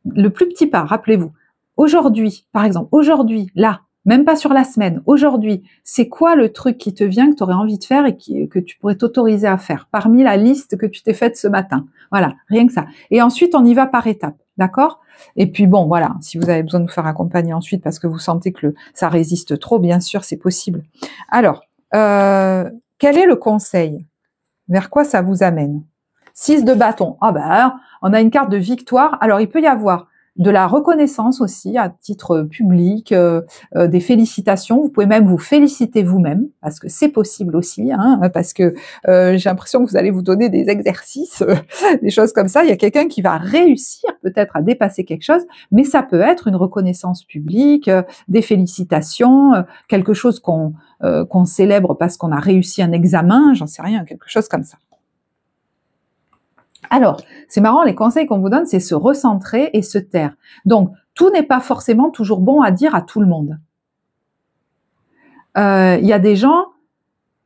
le plus petit pas. Rappelez-vous, aujourd'hui, par exemple, aujourd'hui, là, même pas sur la semaine, aujourd'hui, c'est quoi le truc qui te vient, que tu aurais envie de faire et que tu pourrais t'autoriser à faire, parmi la liste que tu t'es faite ce matin. Voilà, rien que ça. Et ensuite, on y va par étapes, d'accord ? Et puis bon, voilà, si vous avez besoin de vous faire accompagner ensuite parce que vous sentez que ça résiste trop, bien sûr, c'est possible. Alors, quel est le conseil ? Vers quoi ça vous amène ? 6 de bâton. Ah ben, on a une carte de victoire. Alors, il peut y avoir de la reconnaissance aussi à titre public, des félicitations. Vous pouvez même vous féliciter vous-même, parce que c'est possible aussi, hein, parce que j'ai l'impression que vous allez vous donner des exercices, des choses comme ça. Il y a quelqu'un qui va réussir peut-être à dépasser quelque chose, mais ça peut être une reconnaissance publique, des félicitations, quelque chose qu'on célèbre parce qu'on a réussi un examen, j'en sais rien, quelque chose comme ça. Alors, c'est marrant, les conseils qu'on vous donne, c'est se recentrer et se taire. Donc, tout n'est pas forcément toujours bon à dire à tout le monde. Il y a des gens,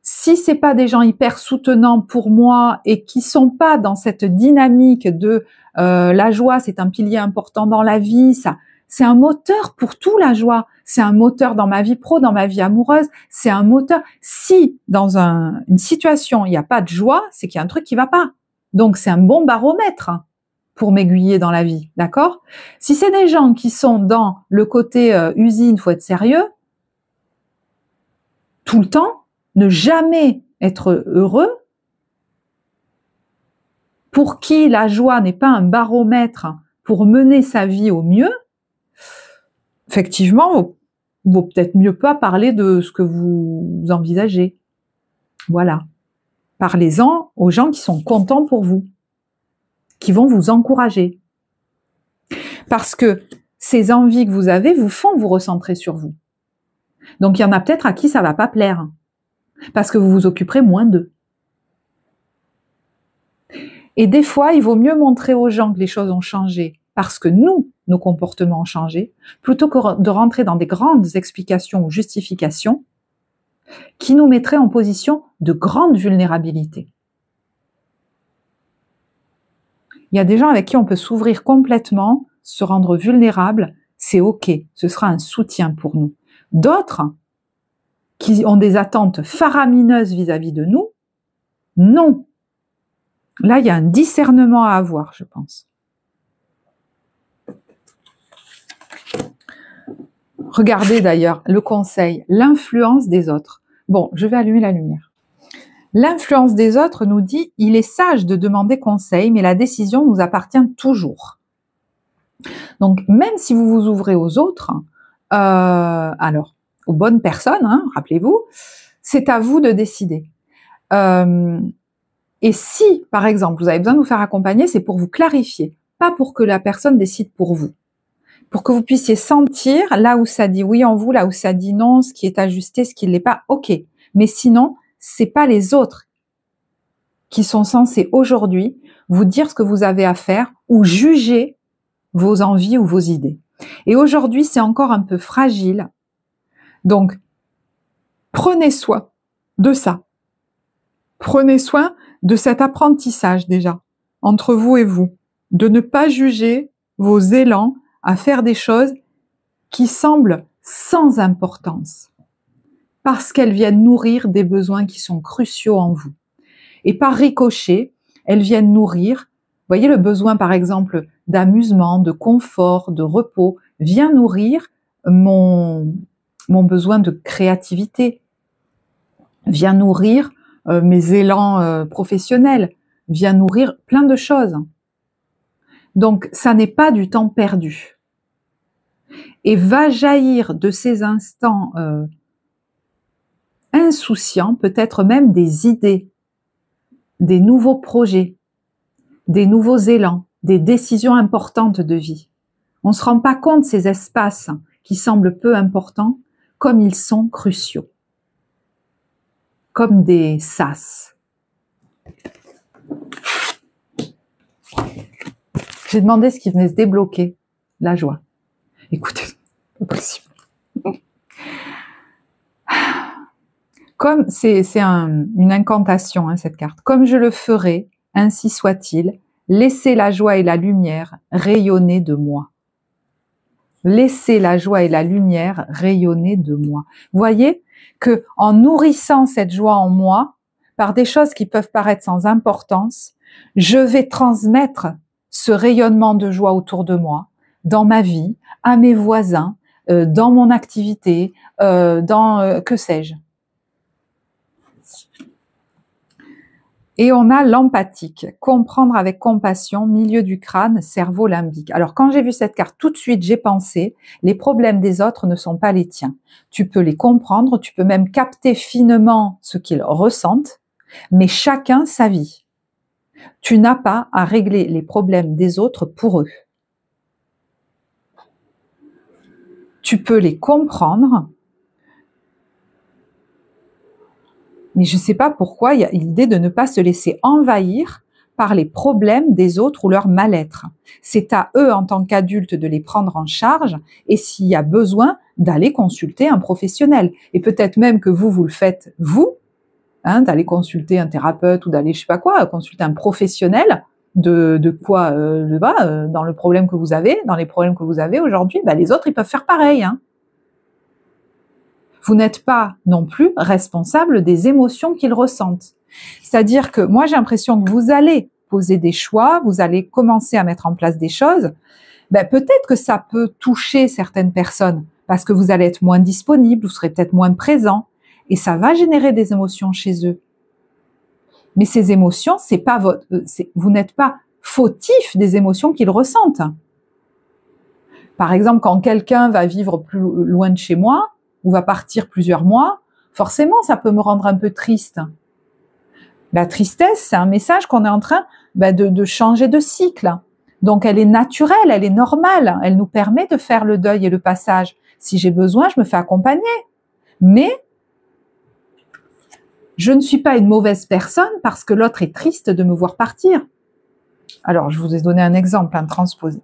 si c'est pas des gens hyper soutenants pour moi et qui sont pas dans cette dynamique de la joie, c'est un pilier important dans la vie, ça, c'est un moteur pour tout, la joie. C'est un moteur dans ma vie pro, dans ma vie amoureuse. C'est un moteur. Si dans une situation il n'y a pas de joie, c'est qu'il y a un truc qui va pas. Donc, c'est un bon baromètre pour m'aiguiller dans la vie, d'accord ? Si c'est des gens qui sont dans le côté usine, faut être sérieux, tout le temps, ne jamais être heureux, pour qui la joie n'est pas un baromètre pour mener sa vie au mieux, effectivement, il vaut peut-être mieux pas parler de ce que vous envisagez. Voilà. Parlez-en aux gens qui sont contents pour vous, qui vont vous encourager. Parce que ces envies que vous avez vous font vous recentrer sur vous. Donc il y en a peut-être à qui ça va pas plaire, parce que vous vous occuperez moins d'eux. Et des fois, il vaut mieux montrer aux gens que les choses ont changé, parce que nous, nos comportements ont changé, plutôt que de rentrer dans des grandes explications ou justifications qui nous mettraient en position de grande vulnérabilité. Il y a des gens avec qui on peut s'ouvrir complètement, se rendre vulnérable, c'est ok, ce sera un soutien pour nous. D'autres, qui ont des attentes faramineuses vis-à-vis de nous, non. Là, il y a un discernement à avoir, je pense. Regardez d'ailleurs le conseil, l'influence des autres. Bon, je vais allumer la lumière. L'influence des autres nous dit « Il est sage de demander conseil, mais la décision nous appartient toujours. » Donc, même si vous vous ouvrez aux autres, alors, aux bonnes personnes, hein, rappelez-vous, c'est à vous de décider. Et si, par exemple, vous avez besoin de vous faire accompagner, c'est pour vous clarifier, pas pour que la personne décide pour vous. Pour que vous puissiez sentir là où ça dit oui en vous, là où ça dit non, ce qui est ajusté, ce qui ne l'est pas, ok. Mais sinon, c'est pas les autres qui sont censés aujourd'hui vous dire ce que vous avez à faire ou juger vos envies ou vos idées. Et aujourd'hui, c'est encore un peu fragile. Donc, prenez soin de ça. Prenez soin de cet apprentissage déjà, entre vous et vous, de ne pas juger vos élans à faire des choses qui semblent sans importance, parce qu'elles viennent nourrir des besoins qui sont cruciaux en vous. Et par ricochet, elles viennent nourrir, vous voyez, le besoin par exemple d'amusement, de confort, de repos, vient nourrir mon besoin de créativité, vient nourrir mes élans professionnels, vient nourrir plein de choses. Donc ça n'est pas du temps perdu. Et va jaillir de ces instants insouciants, peut-être même des idées, des nouveaux projets, des nouveaux élans, des décisions importantes de vie. On ne se rend pas compte de ces espaces qui semblent peu importants, comme ils sont cruciaux. Comme des sas. J'ai demandé ce qui venait se débloquer, la joie. Écoutez, pas possible. Comme c'est une incantation, hein, cette carte. Comme je le ferai, ainsi soit-il, laissez la joie et la lumière rayonner de moi. Laissez la joie et la lumière rayonner de moi. Vous voyez que en nourrissant cette joie en moi, par des choses qui peuvent paraître sans importance, je vais transmettre ce rayonnement de joie autour de moi, dans ma vie, à mes voisins, dans mon activité, que sais-je. Et on a l'empathique, comprendre avec compassion, milieu du crâne, cerveau limbique. Alors quand j'ai vu cette carte, tout de suite j'ai pensé, les problèmes des autres ne sont pas les tiens. Tu peux les comprendre, tu peux même capter finement ce qu'ils ressentent, mais chacun sa vie. Tu n'as pas à régler les problèmes des autres pour eux. Tu peux les comprendre, mais je ne sais pas pourquoi il y a l'idée de ne pas se laisser envahir par les problèmes des autres ou leur mal-être. C'est à eux, en tant qu'adultes, de les prendre en charge et s'il y a besoin, d'aller consulter un professionnel. Et peut-être même que vous le faites, vous, hein, d'aller consulter un thérapeute ou d'aller, je sais pas quoi, consulter un professionnel de quoi, dans le problème que vous avez, dans les problèmes que vous avez aujourd'hui, les autres, ils peuvent faire pareil, hein. Vous n'êtes pas non plus responsable des émotions qu'ils ressentent. C'est-à-dire que moi, j'ai l'impression que vous allez poser des choix, vous allez commencer à mettre en place des choses. Peut-être que ça peut toucher certaines personnes parce que vous allez être moins disponible, vous serez peut-être moins présent et ça va générer des émotions chez eux. Mais ces émotions, c'est pas vous n'êtes pas fautif des émotions qu'ils ressentent. Par exemple, quand quelqu'un va vivre plus loin de chez moi, ou va partir plusieurs mois, forcément, ça peut me rendre un peu triste. La tristesse, c'est un message qu'on est en train de changer de cycle. Donc, elle est naturelle, elle est normale. Elle nous permet de faire le deuil et le passage. Si j'ai besoin, je me fais accompagner. Mais je ne suis pas une mauvaise personne parce que l'autre est triste de me voir partir. Alors, je vous ai donné un exemple, transposé.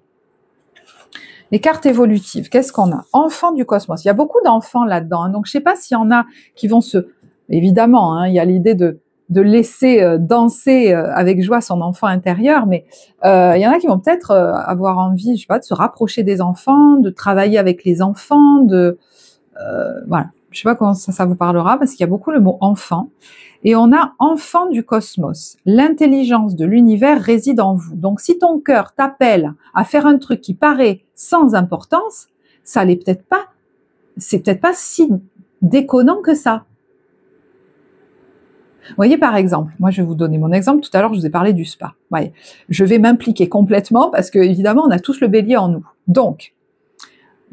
Les cartes évolutives, qu'est-ce qu'on a? Enfants du cosmos. Il y a beaucoup d'enfants là-dedans. Donc, je ne sais pas s'il y en a qui vont Évidemment, il y a l'idée de laisser danser avec joie son enfant intérieur, mais il y en a qui vont peut-être avoir envie, je sais pas, de se rapprocher des enfants, de travailler avec les enfants, voilà. Je sais pas comment ça vous parlera, parce qu'il y a beaucoup le mot enfant. Et on a enfant du cosmos. L'intelligence de l'univers réside en vous. Donc, si ton cœur t'appelle à faire un truc qui paraît sans importance, ça l'est peut-être pas. C'est peut-être pas si déconnant que ça. Vous voyez, par exemple, moi je vais vous donner mon exemple. Tout à l'heure, je vous ai parlé du spa. Ouais, je vais m'impliquer complètement parce que, évidemment, on a tous le bélier en nous. Donc,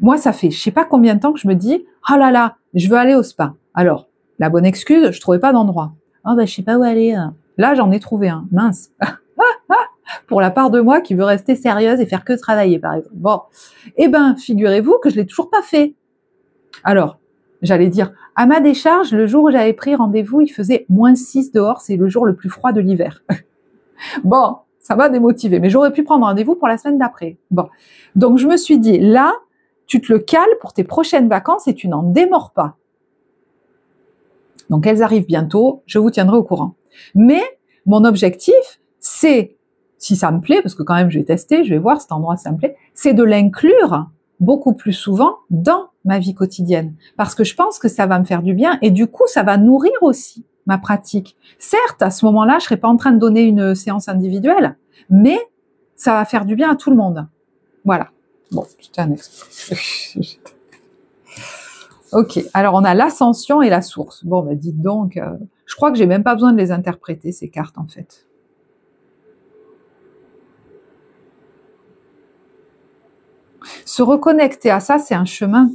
moi, ça fait je sais pas combien de temps que je me dis « Oh là là, je veux aller au spa ». Alors, la bonne excuse, je trouvais pas d'endroit. « Oh je sais pas où aller, Là, j'en ai trouvé un. Mince. Pour la part de moi qui veut rester sérieuse et faire que travailler, par exemple. Bon. Eh ben, figurez-vous que je l'ai toujours pas fait. Alors, j'allais dire, à ma décharge, le jour où j'avais pris rendez-vous, il faisait -6 dehors, c'est le jour le plus froid de l'hiver. Bon, ça m'a démotivé, mais j'aurais pu prendre rendez-vous pour la semaine d'après. Bon. Donc, je me suis dit, là, tu te le cales pour tes prochaines vacances et tu n'en démords pas. Donc, elles arrivent bientôt, je vous tiendrai au courant. Mais, mon objectif, c'est, si ça me plaît, parce que quand même, je vais tester, je vais voir cet endroit, si ça me plaît, c'est de l'inclure beaucoup plus souvent dans ma vie quotidienne. Parce que je pense que ça va me faire du bien et du coup, ça va nourrir aussi ma pratique. Certes, à ce moment-là, je serai pas en train de donner une séance individuelle, mais ça va faire du bien à tout le monde. Voilà. Bon, c'était un exemple. Ok, alors on a l'ascension et la source. Bon, bah dites donc, je crois que j'ai même pas besoin de les interpréter, ces cartes, en fait. Se reconnecter à ça, c'est un chemin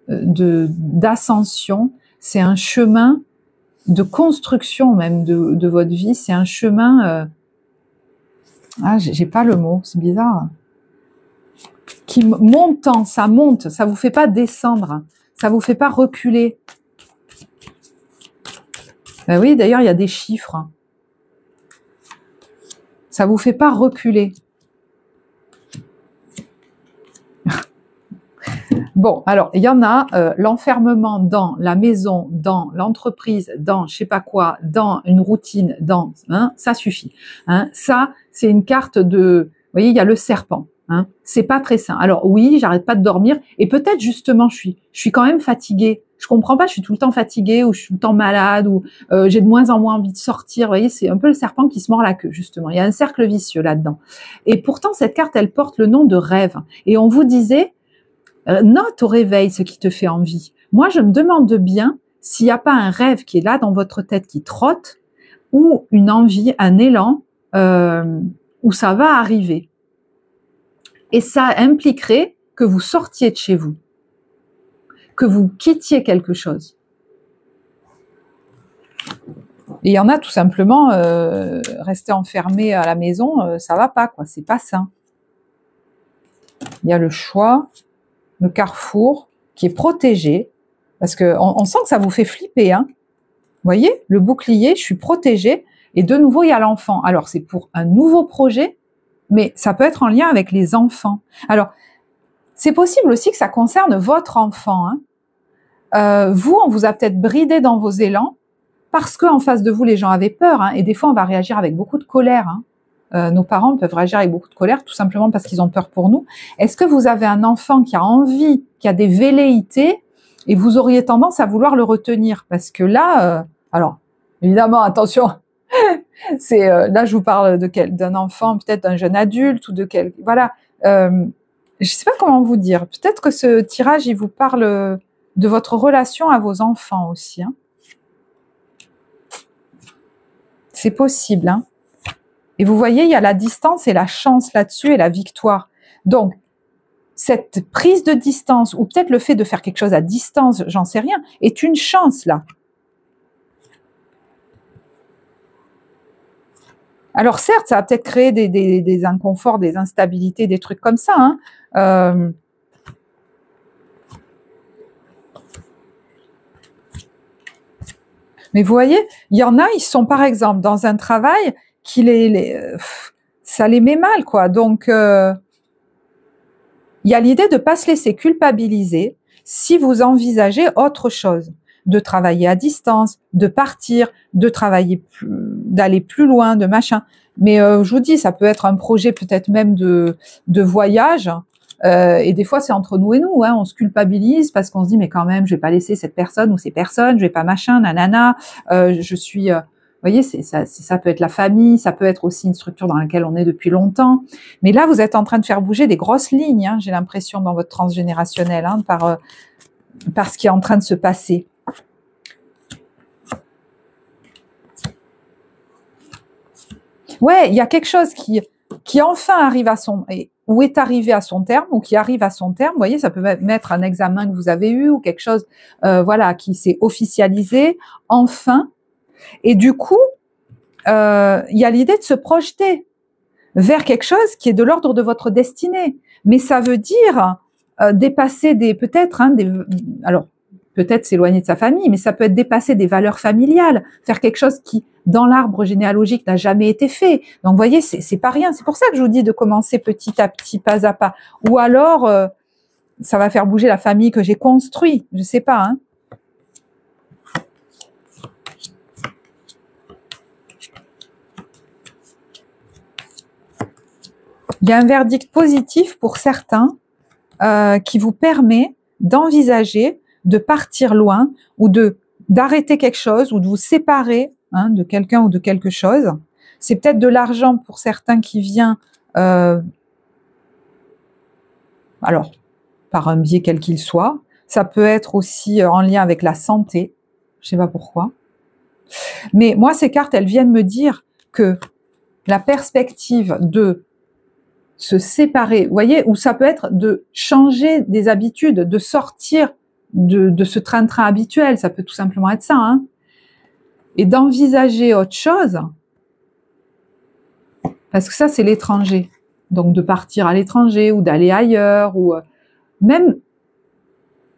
d'ascension, c'est un chemin de construction même de votre vie, c'est un chemin... ah, j'ai pas le mot, c'est bizarre. Qui montant, ça monte, ça vous fait pas descendre, ça vous fait pas reculer. Ben oui, d'ailleurs, il y a des chiffres. Ça vous fait pas reculer. Bon, alors, il y en a, l'enfermement dans la maison, dans l'entreprise, dans je sais pas quoi, dans une routine, dans, hein, ça suffit. Hein, ça, c'est une carte de, vous voyez, il y a le serpent. Hein, c'est pas très sain. Alors oui, j'arrête pas de dormir et peut-être justement, je suis quand même fatiguée. Je comprends pas, je suis tout le temps fatiguée ou je suis tout le temps malade ou j'ai de moins en moins envie de sortir. Vous voyez, c'est un peu le serpent qui se mord la queue, justement. Il y a un cercle vicieux là-dedans. Et pourtant, cette carte, elle porte le nom de rêve. Et on vous disait, note au réveil ce qui te fait envie. Moi, je me demande bien s'il n'y a pas un rêve qui est là dans votre tête qui trotte ou une envie, un élan où ça va arriver. Et ça impliquerait que vous sortiez de chez vous, que vous quittiez quelque chose. Et il y en a tout simplement, rester enfermé à la maison, ça va pas, quoi. C'est pas sain. Il y a le choix, le carrefour, qui est protégé, parce que on sent que ça vous fait flipper, hein. Vous voyez, le bouclier, je suis protégée, et de nouveau, il y a l'enfant. Alors, c'est pour un nouveau projet, mais ça peut être en lien avec les enfants. Alors, c'est possible aussi que ça concerne votre enfant. Hein. Vous, on vous a peut-être bridé dans vos élans parce qu'en face de vous, les gens avaient peur. Hein, et des fois, on va réagir avec beaucoup de colère. Hein. Nos parents peuvent réagir avec beaucoup de colère, tout simplement parce qu'ils ont peur pour nous. Est-ce que vous avez un enfant qui a envie, qui a des velléités, et vous auriez tendance à vouloir le retenir? Parce que là, alors, évidemment, attention, c'est là je vous parle d'un enfant, peut-être d'un jeune adulte ou de quel, voilà. Je sais pas comment vous dire. Peut-être que ce tirage il vous parle de votre relation à vos enfants aussi. Hein. C'est possible. Hein. Et vous voyez, il y a la distance et la chance là-dessus et la victoire. Donc cette prise de distance ou peut-être le fait de faire quelque chose à distance, j'en sais rien, est une chance là. Alors certes, ça va peut-être créer des inconforts, des instabilités, des trucs comme ça. Hein. Mais vous voyez, il y en a, ils sont par exemple dans un travail qui ça les met mal, quoi. Donc, il y a l'idée de ne pas se laisser culpabiliser si vous envisagez autre chose, de travailler à distance, de partir, de travailler, d'aller plus loin, de machin. Mais je vous dis, ça peut être un projet peut-être même de voyage. Et des fois, c'est entre nous et nous. Hein, on se culpabilise parce qu'on se dit, mais quand même, je vais pas laisser cette personne ou ces personnes, je vais pas machin, nanana. Je suis... vous voyez, ça peut être la famille, ça peut être aussi une structure dans laquelle on est depuis longtemps. Mais là, vous êtes en train de faire bouger des grosses lignes, hein, j'ai l'impression, dans votre transgénérationnel, hein, par ce qui est en train de se passer. Ouais, il y a quelque chose qui enfin arrive à son... ou est arrivé à son terme, ou qui arrive à son terme. Vous voyez, ça peut être un examen que vous avez eu, ou quelque chose voilà, qui s'est officialisé, enfin. Et du coup, il y a l'idée de se projeter vers quelque chose qui est de l'ordre de votre destinée. Mais ça veut dire dépasser peut-être, alors peut-être s'éloigner de sa famille, mais ça peut être dépasser des valeurs familiales, faire quelque chose qui, dans l'arbre généalogique, n'a jamais été fait. Donc, vous voyez, c'est pas rien. C'est pour ça que je vous dis de commencer petit à petit, pas à pas. Ou alors, ça va faire bouger la famille que j'ai construite. Je sais pas, hein. Il y a un verdict positif pour certains qui vous permet d'envisager de partir loin ou d'arrêter quelque chose ou de vous séparer de quelqu'un ou de quelque chose. C'est peut-être de l'argent pour certains qui vient alors par un biais quel qu'il soit. Ça peut être aussi en lien avec la santé. Je sais pas pourquoi. Mais moi, ces cartes, elles viennent me dire que la perspective de se séparer, vous voyez, ou ça peut être de changer des habitudes, de sortir de ce train-train habituel, ça peut tout simplement être ça, hein, et d'envisager autre chose, parce que ça, c'est l'étranger. Donc, de partir à l'étranger ou d'aller ailleurs, ou même,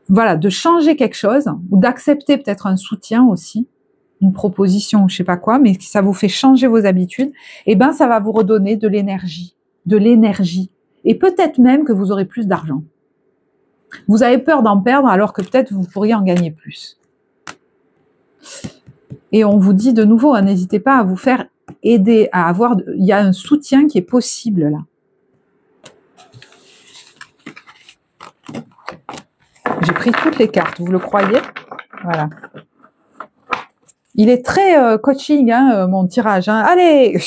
voilà, de changer quelque chose, ou d'accepter peut-être un soutien aussi, une proposition, je sais pas quoi, mais ça vous fait changer vos habitudes, et ben, ça va vous redonner de l'énergie. Et peut-être même que vous aurez plus d'argent. Vous avez peur d'en perdre alors que peut-être vous pourriez en gagner plus. Et on vous dit de nouveau, n'hésitez pas à vous faire aider, à avoir, il y a un soutien qui est possible là. J'ai pris toutes les cartes, vous le croyez? Voilà. Il est très coaching, mon tirage. Allez,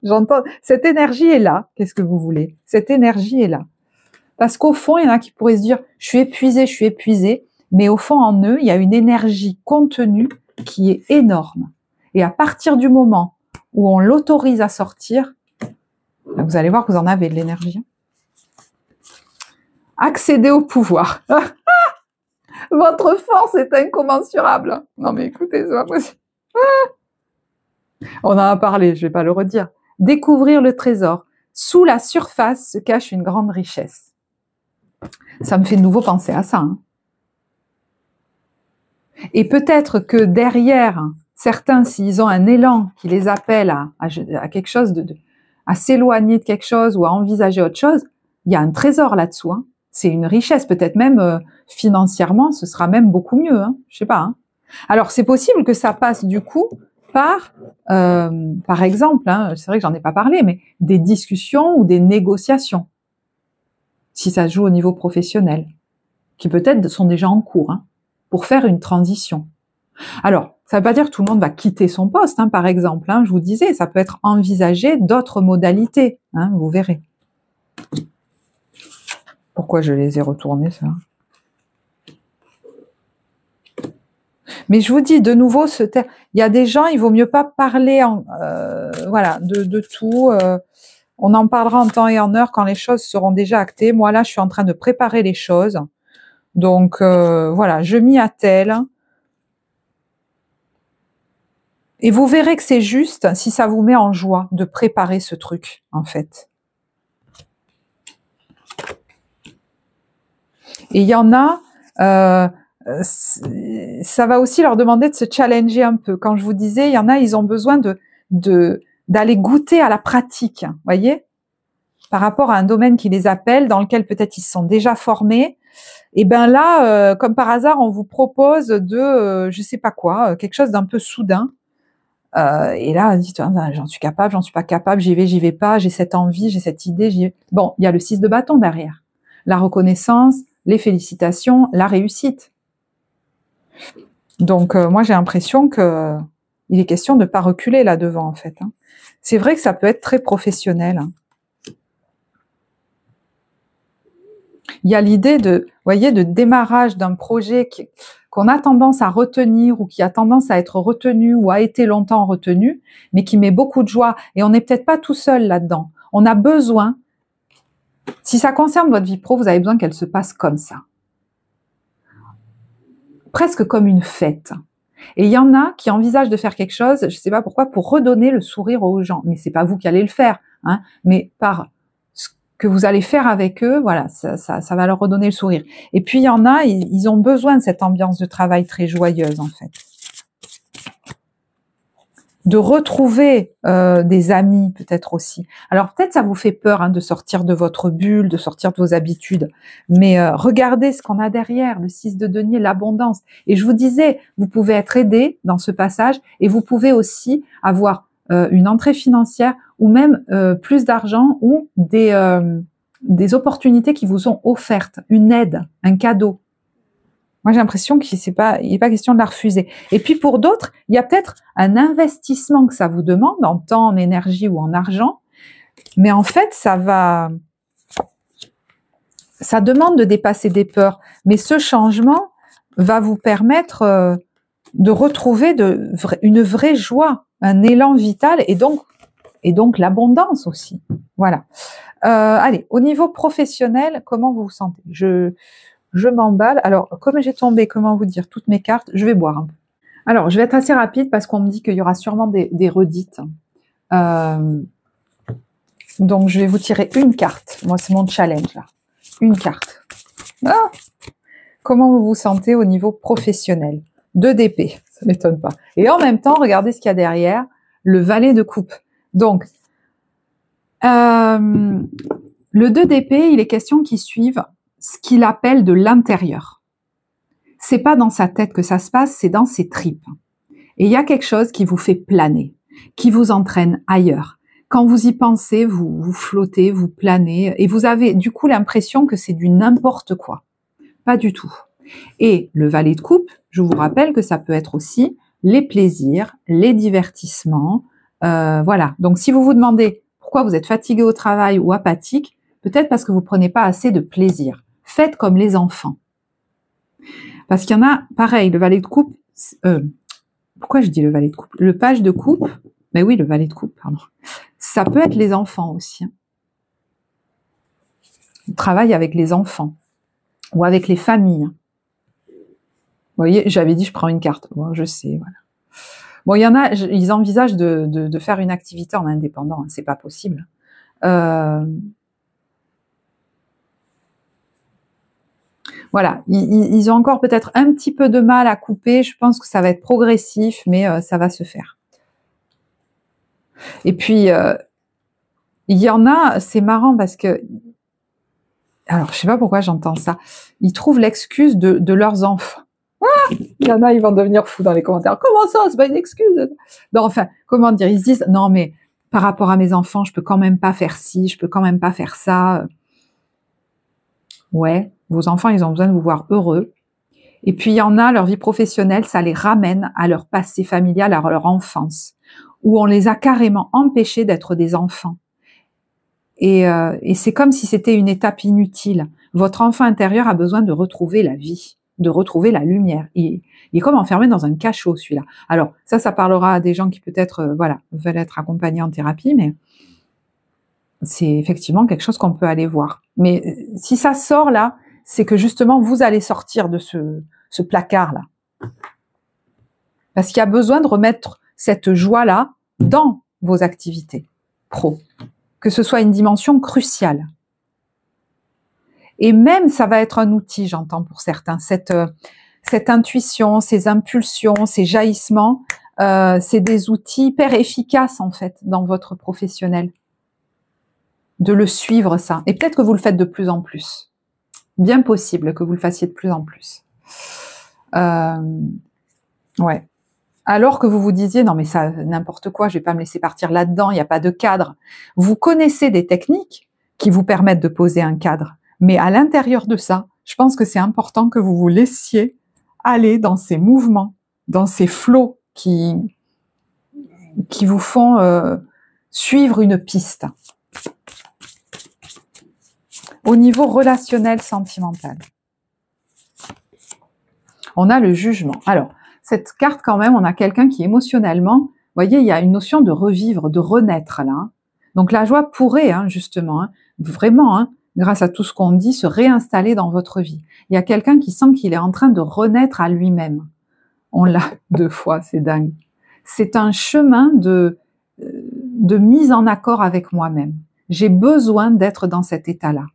j'entends, cette énergie est là. Qu'est-ce que vous voulez? Cette énergie est là. Parce qu'au fond, il y en a qui pourraient se dire, je suis épuisé, mais au fond, en eux, il y a une énergie contenue qui est énorme. Et à partir du moment où on l'autorise à sortir, vous allez voir que vous en avez de l'énergie. Accéder au pouvoir. Votre force est incommensurable. Non mais écoutez, c'est pas possible. On en a parlé, je vais pas le redire. Découvrir le trésor. Sous la surface se cache une grande richesse. Ça me fait de nouveau penser à ça. Hein. Et peut-être que derrière, certains, s'ils ont un élan qui les appelle à quelque chose, à s'éloigner de quelque chose ou à envisager autre chose, il y a un trésor là-dessous. Hein. C'est une richesse, peut-être même financièrement, ce sera même beaucoup mieux. Hein. Je sais pas. Hein. Alors, c'est possible que ça passe du coup par exemple, hein, c'est vrai que j'en ai pas parlé, mais des discussions ou des négociations, si ça se joue au niveau professionnel, qui peut-être sont déjà en cours, hein, pour faire une transition. Alors, ça ne veut pas dire que tout le monde va quitter son poste, hein, par exemple. Hein, je vous disais, ça peut être envisagé d'autres modalités, hein, vous verrez. Pourquoi je les ai retournés, ça? Mais je vous dis, de nouveau, il y a des gens, il vaut mieux pas parler voilà, de tout. On en parlera en temps et en heure quand les choses seront déjà actées. Moi, là, je suis en train de préparer les choses. Donc, voilà, je m'y attelle. Et vous verrez que c'est juste si ça vous met en joie de préparer ce truc, en fait. Et il y en a, ça va aussi leur demander de se challenger un peu. Quand je vous disais, il y en a, ils ont besoin d'aller goûter à la pratique, voyez, par rapport à un domaine qui les appelle, dans lequel peut-être ils se sont déjà formés. Et ben là, comme par hasard, on vous propose je sais pas quoi, quelque chose d'un peu soudain. Et là, on dit, j'en suis capable, j'en suis pas capable, j'y vais pas, j'ai cette envie, j'ai cette idée, j'y vais. Bon, il y a le 6 de bâton derrière. La reconnaissance, les félicitations, la réussite. Donc, moi, j'ai l'impression que il est question de pas reculer là devant, en fait. Hein. C'est vrai que ça peut être très professionnel. Hein. Il y a l'idée de, vous voyez, de démarrage d'un projet qu'on a tendance à retenir ou qui a tendance à être retenu ou a été longtemps retenu, mais qui met beaucoup de joie. Et on n'est peut-être pas tout seul là-dedans. On a besoin, si ça concerne votre vie pro, vous avez besoin qu'elle se passe comme ça. Presque comme une fête. Et il y en a qui envisagent de faire quelque chose, je ne sais pas pourquoi, pour redonner le sourire aux gens. Mais c'est pas vous qui allez le faire, hein, mais par ce que vous allez faire avec eux, voilà, ça va leur redonner le sourire. Et puis il y en a, ils ont besoin de cette ambiance de travail très joyeuse, en fait. De retrouver des amis, peut-être aussi. Alors peut-être ça vous fait peur, hein, de sortir de votre bulle, de sortir de vos habitudes, mais regardez ce qu'on a derrière, le 6 de denier, l'abondance. Et je vous disais, vous pouvez être aidé dans ce passage, et vous pouvez aussi avoir une entrée financière, ou même plus d'argent, ou des opportunités qui vous sont offertes, une aide, un cadeau. Moi, j'ai l'impression qu'il n'est pas question de la refuser. Et puis, pour d'autres, il y a peut-être un investissement que ça vous demande, en temps, en énergie ou en argent. Mais en fait, ça demande de dépasser des peurs. Mais ce changement va vous permettre de retrouver une vraie joie, un élan vital, et donc l'abondance aussi. Voilà. Allez, au niveau professionnel, comment vous vous sentez ? Je m'emballe. Alors, comme j'ai tombé, comment vous dire, toutes mes cartes, je vais boire un peu. Alors, je vais être assez rapide parce qu'on me dit qu'il y aura sûrement des redites. Donc, je vais vous tirer une carte. Moi, c'est mon challenge, là. Une carte. Ah, comment vous vous sentez au niveau professionnel ? 2 d'épée, ça m'étonne pas. Et en même temps, regardez ce qu'il y a derrière, le valet de coupe. Donc, le 2 d'épée, il est question qu'il suive ce qu'il appelle de l'intérieur. C'est pas dans sa tête que ça se passe, c'est dans ses tripes. Et il y a quelque chose qui vous fait planer, qui vous entraîne ailleurs. Quand vous y pensez, vous flottez, vous planez, et vous avez du coup l'impression que c'est du n'importe quoi. Pas du tout. Et le valet de coupe, je vous rappelle que ça peut être aussi les plaisirs, les divertissements, voilà. Donc si vous vous demandez pourquoi vous êtes fatigué au travail ou apathique, peut-être parce que vous prenez pas assez de plaisir. Faites comme les enfants. Parce qu'il y en a, pareil, le valet de coupe, pourquoi je dis le valet de coupe ? Le page de coupe, mais oui, le valet de coupe, pardon. Ça peut être les enfants aussi. On travaille avec les enfants ou avec les familles. Vous voyez, j'avais dit je prends une carte. Bon, je sais, voilà. Bon, il y en a, ils envisagent de faire une activité en indépendant, hein, c'est pas possible. Voilà, ils ont encore peut-être un petit peu de mal à couper. Je pense que ça va être progressif, mais ça va se faire. Et puis, il y en a, c'est marrant parce que, alors je sais pas pourquoi j'entends ça, ils trouvent l'excuse de leurs enfants. Ah, il y en a, ils vont devenir fous dans les commentaires. Comment ça, c'est pas une excuse? Non, enfin, comment dire, ils se disent, non mais par rapport à mes enfants, je peux quand même pas faire ci, je peux quand même pas faire ça. Ouais, vos enfants, ils ont besoin de vous voir heureux. Et puis, il y en a, leur vie professionnelle, ça les ramène à leur passé familial, à leur enfance, où on les a carrément empêchés d'être des enfants. Et c'est comme si c'était une étape inutile. Votre enfant intérieur a besoin de retrouver la vie, de retrouver la lumière. Il est comme enfermé dans un cachot, celui-là. Alors, ça parlera à des gens qui peut-être, voilà, veulent être accompagnés en thérapie, mais c'est effectivement quelque chose qu'on peut aller voir. Mais si ça sort là, c'est que justement, vous allez sortir de ce placard-là. Parce qu'il y a besoin de remettre cette joie-là dans vos activités pro. Que ce soit une dimension cruciale. Et même, ça va être un outil, j'entends pour certains, cette intuition, ces impulsions, ces jaillissements, c'est des outils hyper efficaces, en fait, dans votre professionnel. De le suivre, ça. Et peut-être que vous le faites de plus en plus. Bien possible que vous le fassiez de plus en plus. Ouais. Alors que vous vous disiez, non mais ça, n'importe quoi, je vais pas me laisser partir là-dedans, il n'y a pas de cadre. Vous connaissez des techniques qui vous permettent de poser un cadre. Mais à l'intérieur de ça, je pense que c'est important que vous vous laissiez aller dans ces mouvements, dans ces flots qui vous font suivre une piste. Au niveau relationnel, sentimental. On a le jugement. Alors, cette carte quand même, on a quelqu'un qui émotionnellement, vous voyez, il y a une notion de revivre, de renaître là. Donc la joie pourrait, justement, vraiment, grâce à tout ce qu'on dit, se réinstaller dans votre vie. Il y a quelqu'un qui sent qu'il est en train de renaître à lui-même. On l'a 2 fois, c'est dingue. C'est un chemin de mise en accord avec moi-même. J'ai besoin d'être dans cet état-là.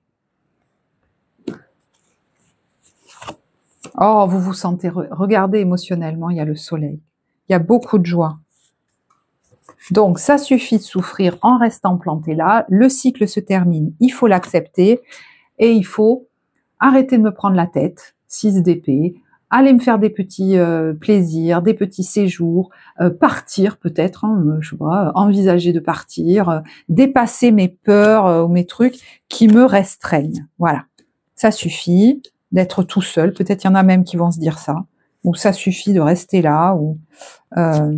Oh, vous vous sentez... Regardez émotionnellement, il y a le soleil. Il y a beaucoup de joie. Donc, ça suffit de souffrir en restant planté là. Le cycle se termine, il faut l'accepter. Et il faut arrêter de me prendre la tête, 6 d'épée, aller me faire des petits plaisirs, des petits séjours, partir peut-être, hein, je sais pas, envisager de partir, dépasser mes peurs ou mes trucs qui me restreignent. Voilà, ça suffit d'être tout seul. Peut-être il y en a même qui vont se dire ça, ou ça suffit de rester là, ou ah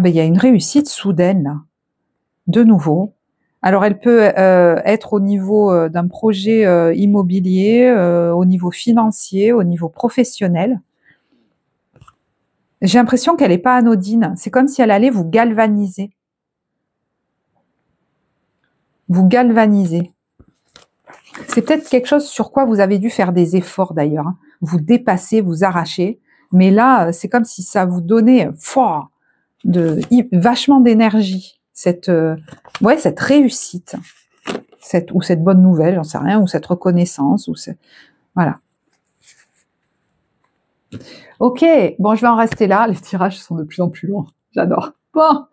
ben il y a une réussite soudaine là, de nouveau. Alors elle peut être au niveau d'un projet immobilier, au niveau financier, au niveau professionnel. J'ai l'impression qu'elle n'est pas anodine. C'est comme si elle allait vous galvaniser. Vous galvaniser. C'est peut-être quelque chose sur quoi vous avez dû faire des efforts d'ailleurs. Hein. Vous dépasser, vous arracher. Mais là, c'est comme si ça vous donnait vachement d'énergie. Cette réussite. Ou cette bonne nouvelle, j'en sais rien, ou cette reconnaissance, voilà. Ok, bon, je vais en rester là. Les tirages sont de plus en plus longs. J'adore. Bon,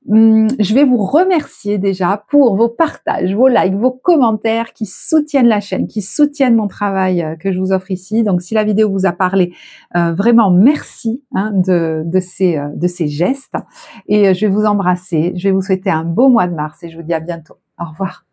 je vais vous remercier déjà pour vos partages, vos likes, vos commentaires qui soutiennent la chaîne, qui soutiennent mon travail que je vous offre ici. Donc, si la vidéo vous a parlé, vraiment merci hein, de ces gestes. Et je vais vous embrasser. Je vais vous souhaiter un beau mois de mars et je vous dis à bientôt. Au revoir.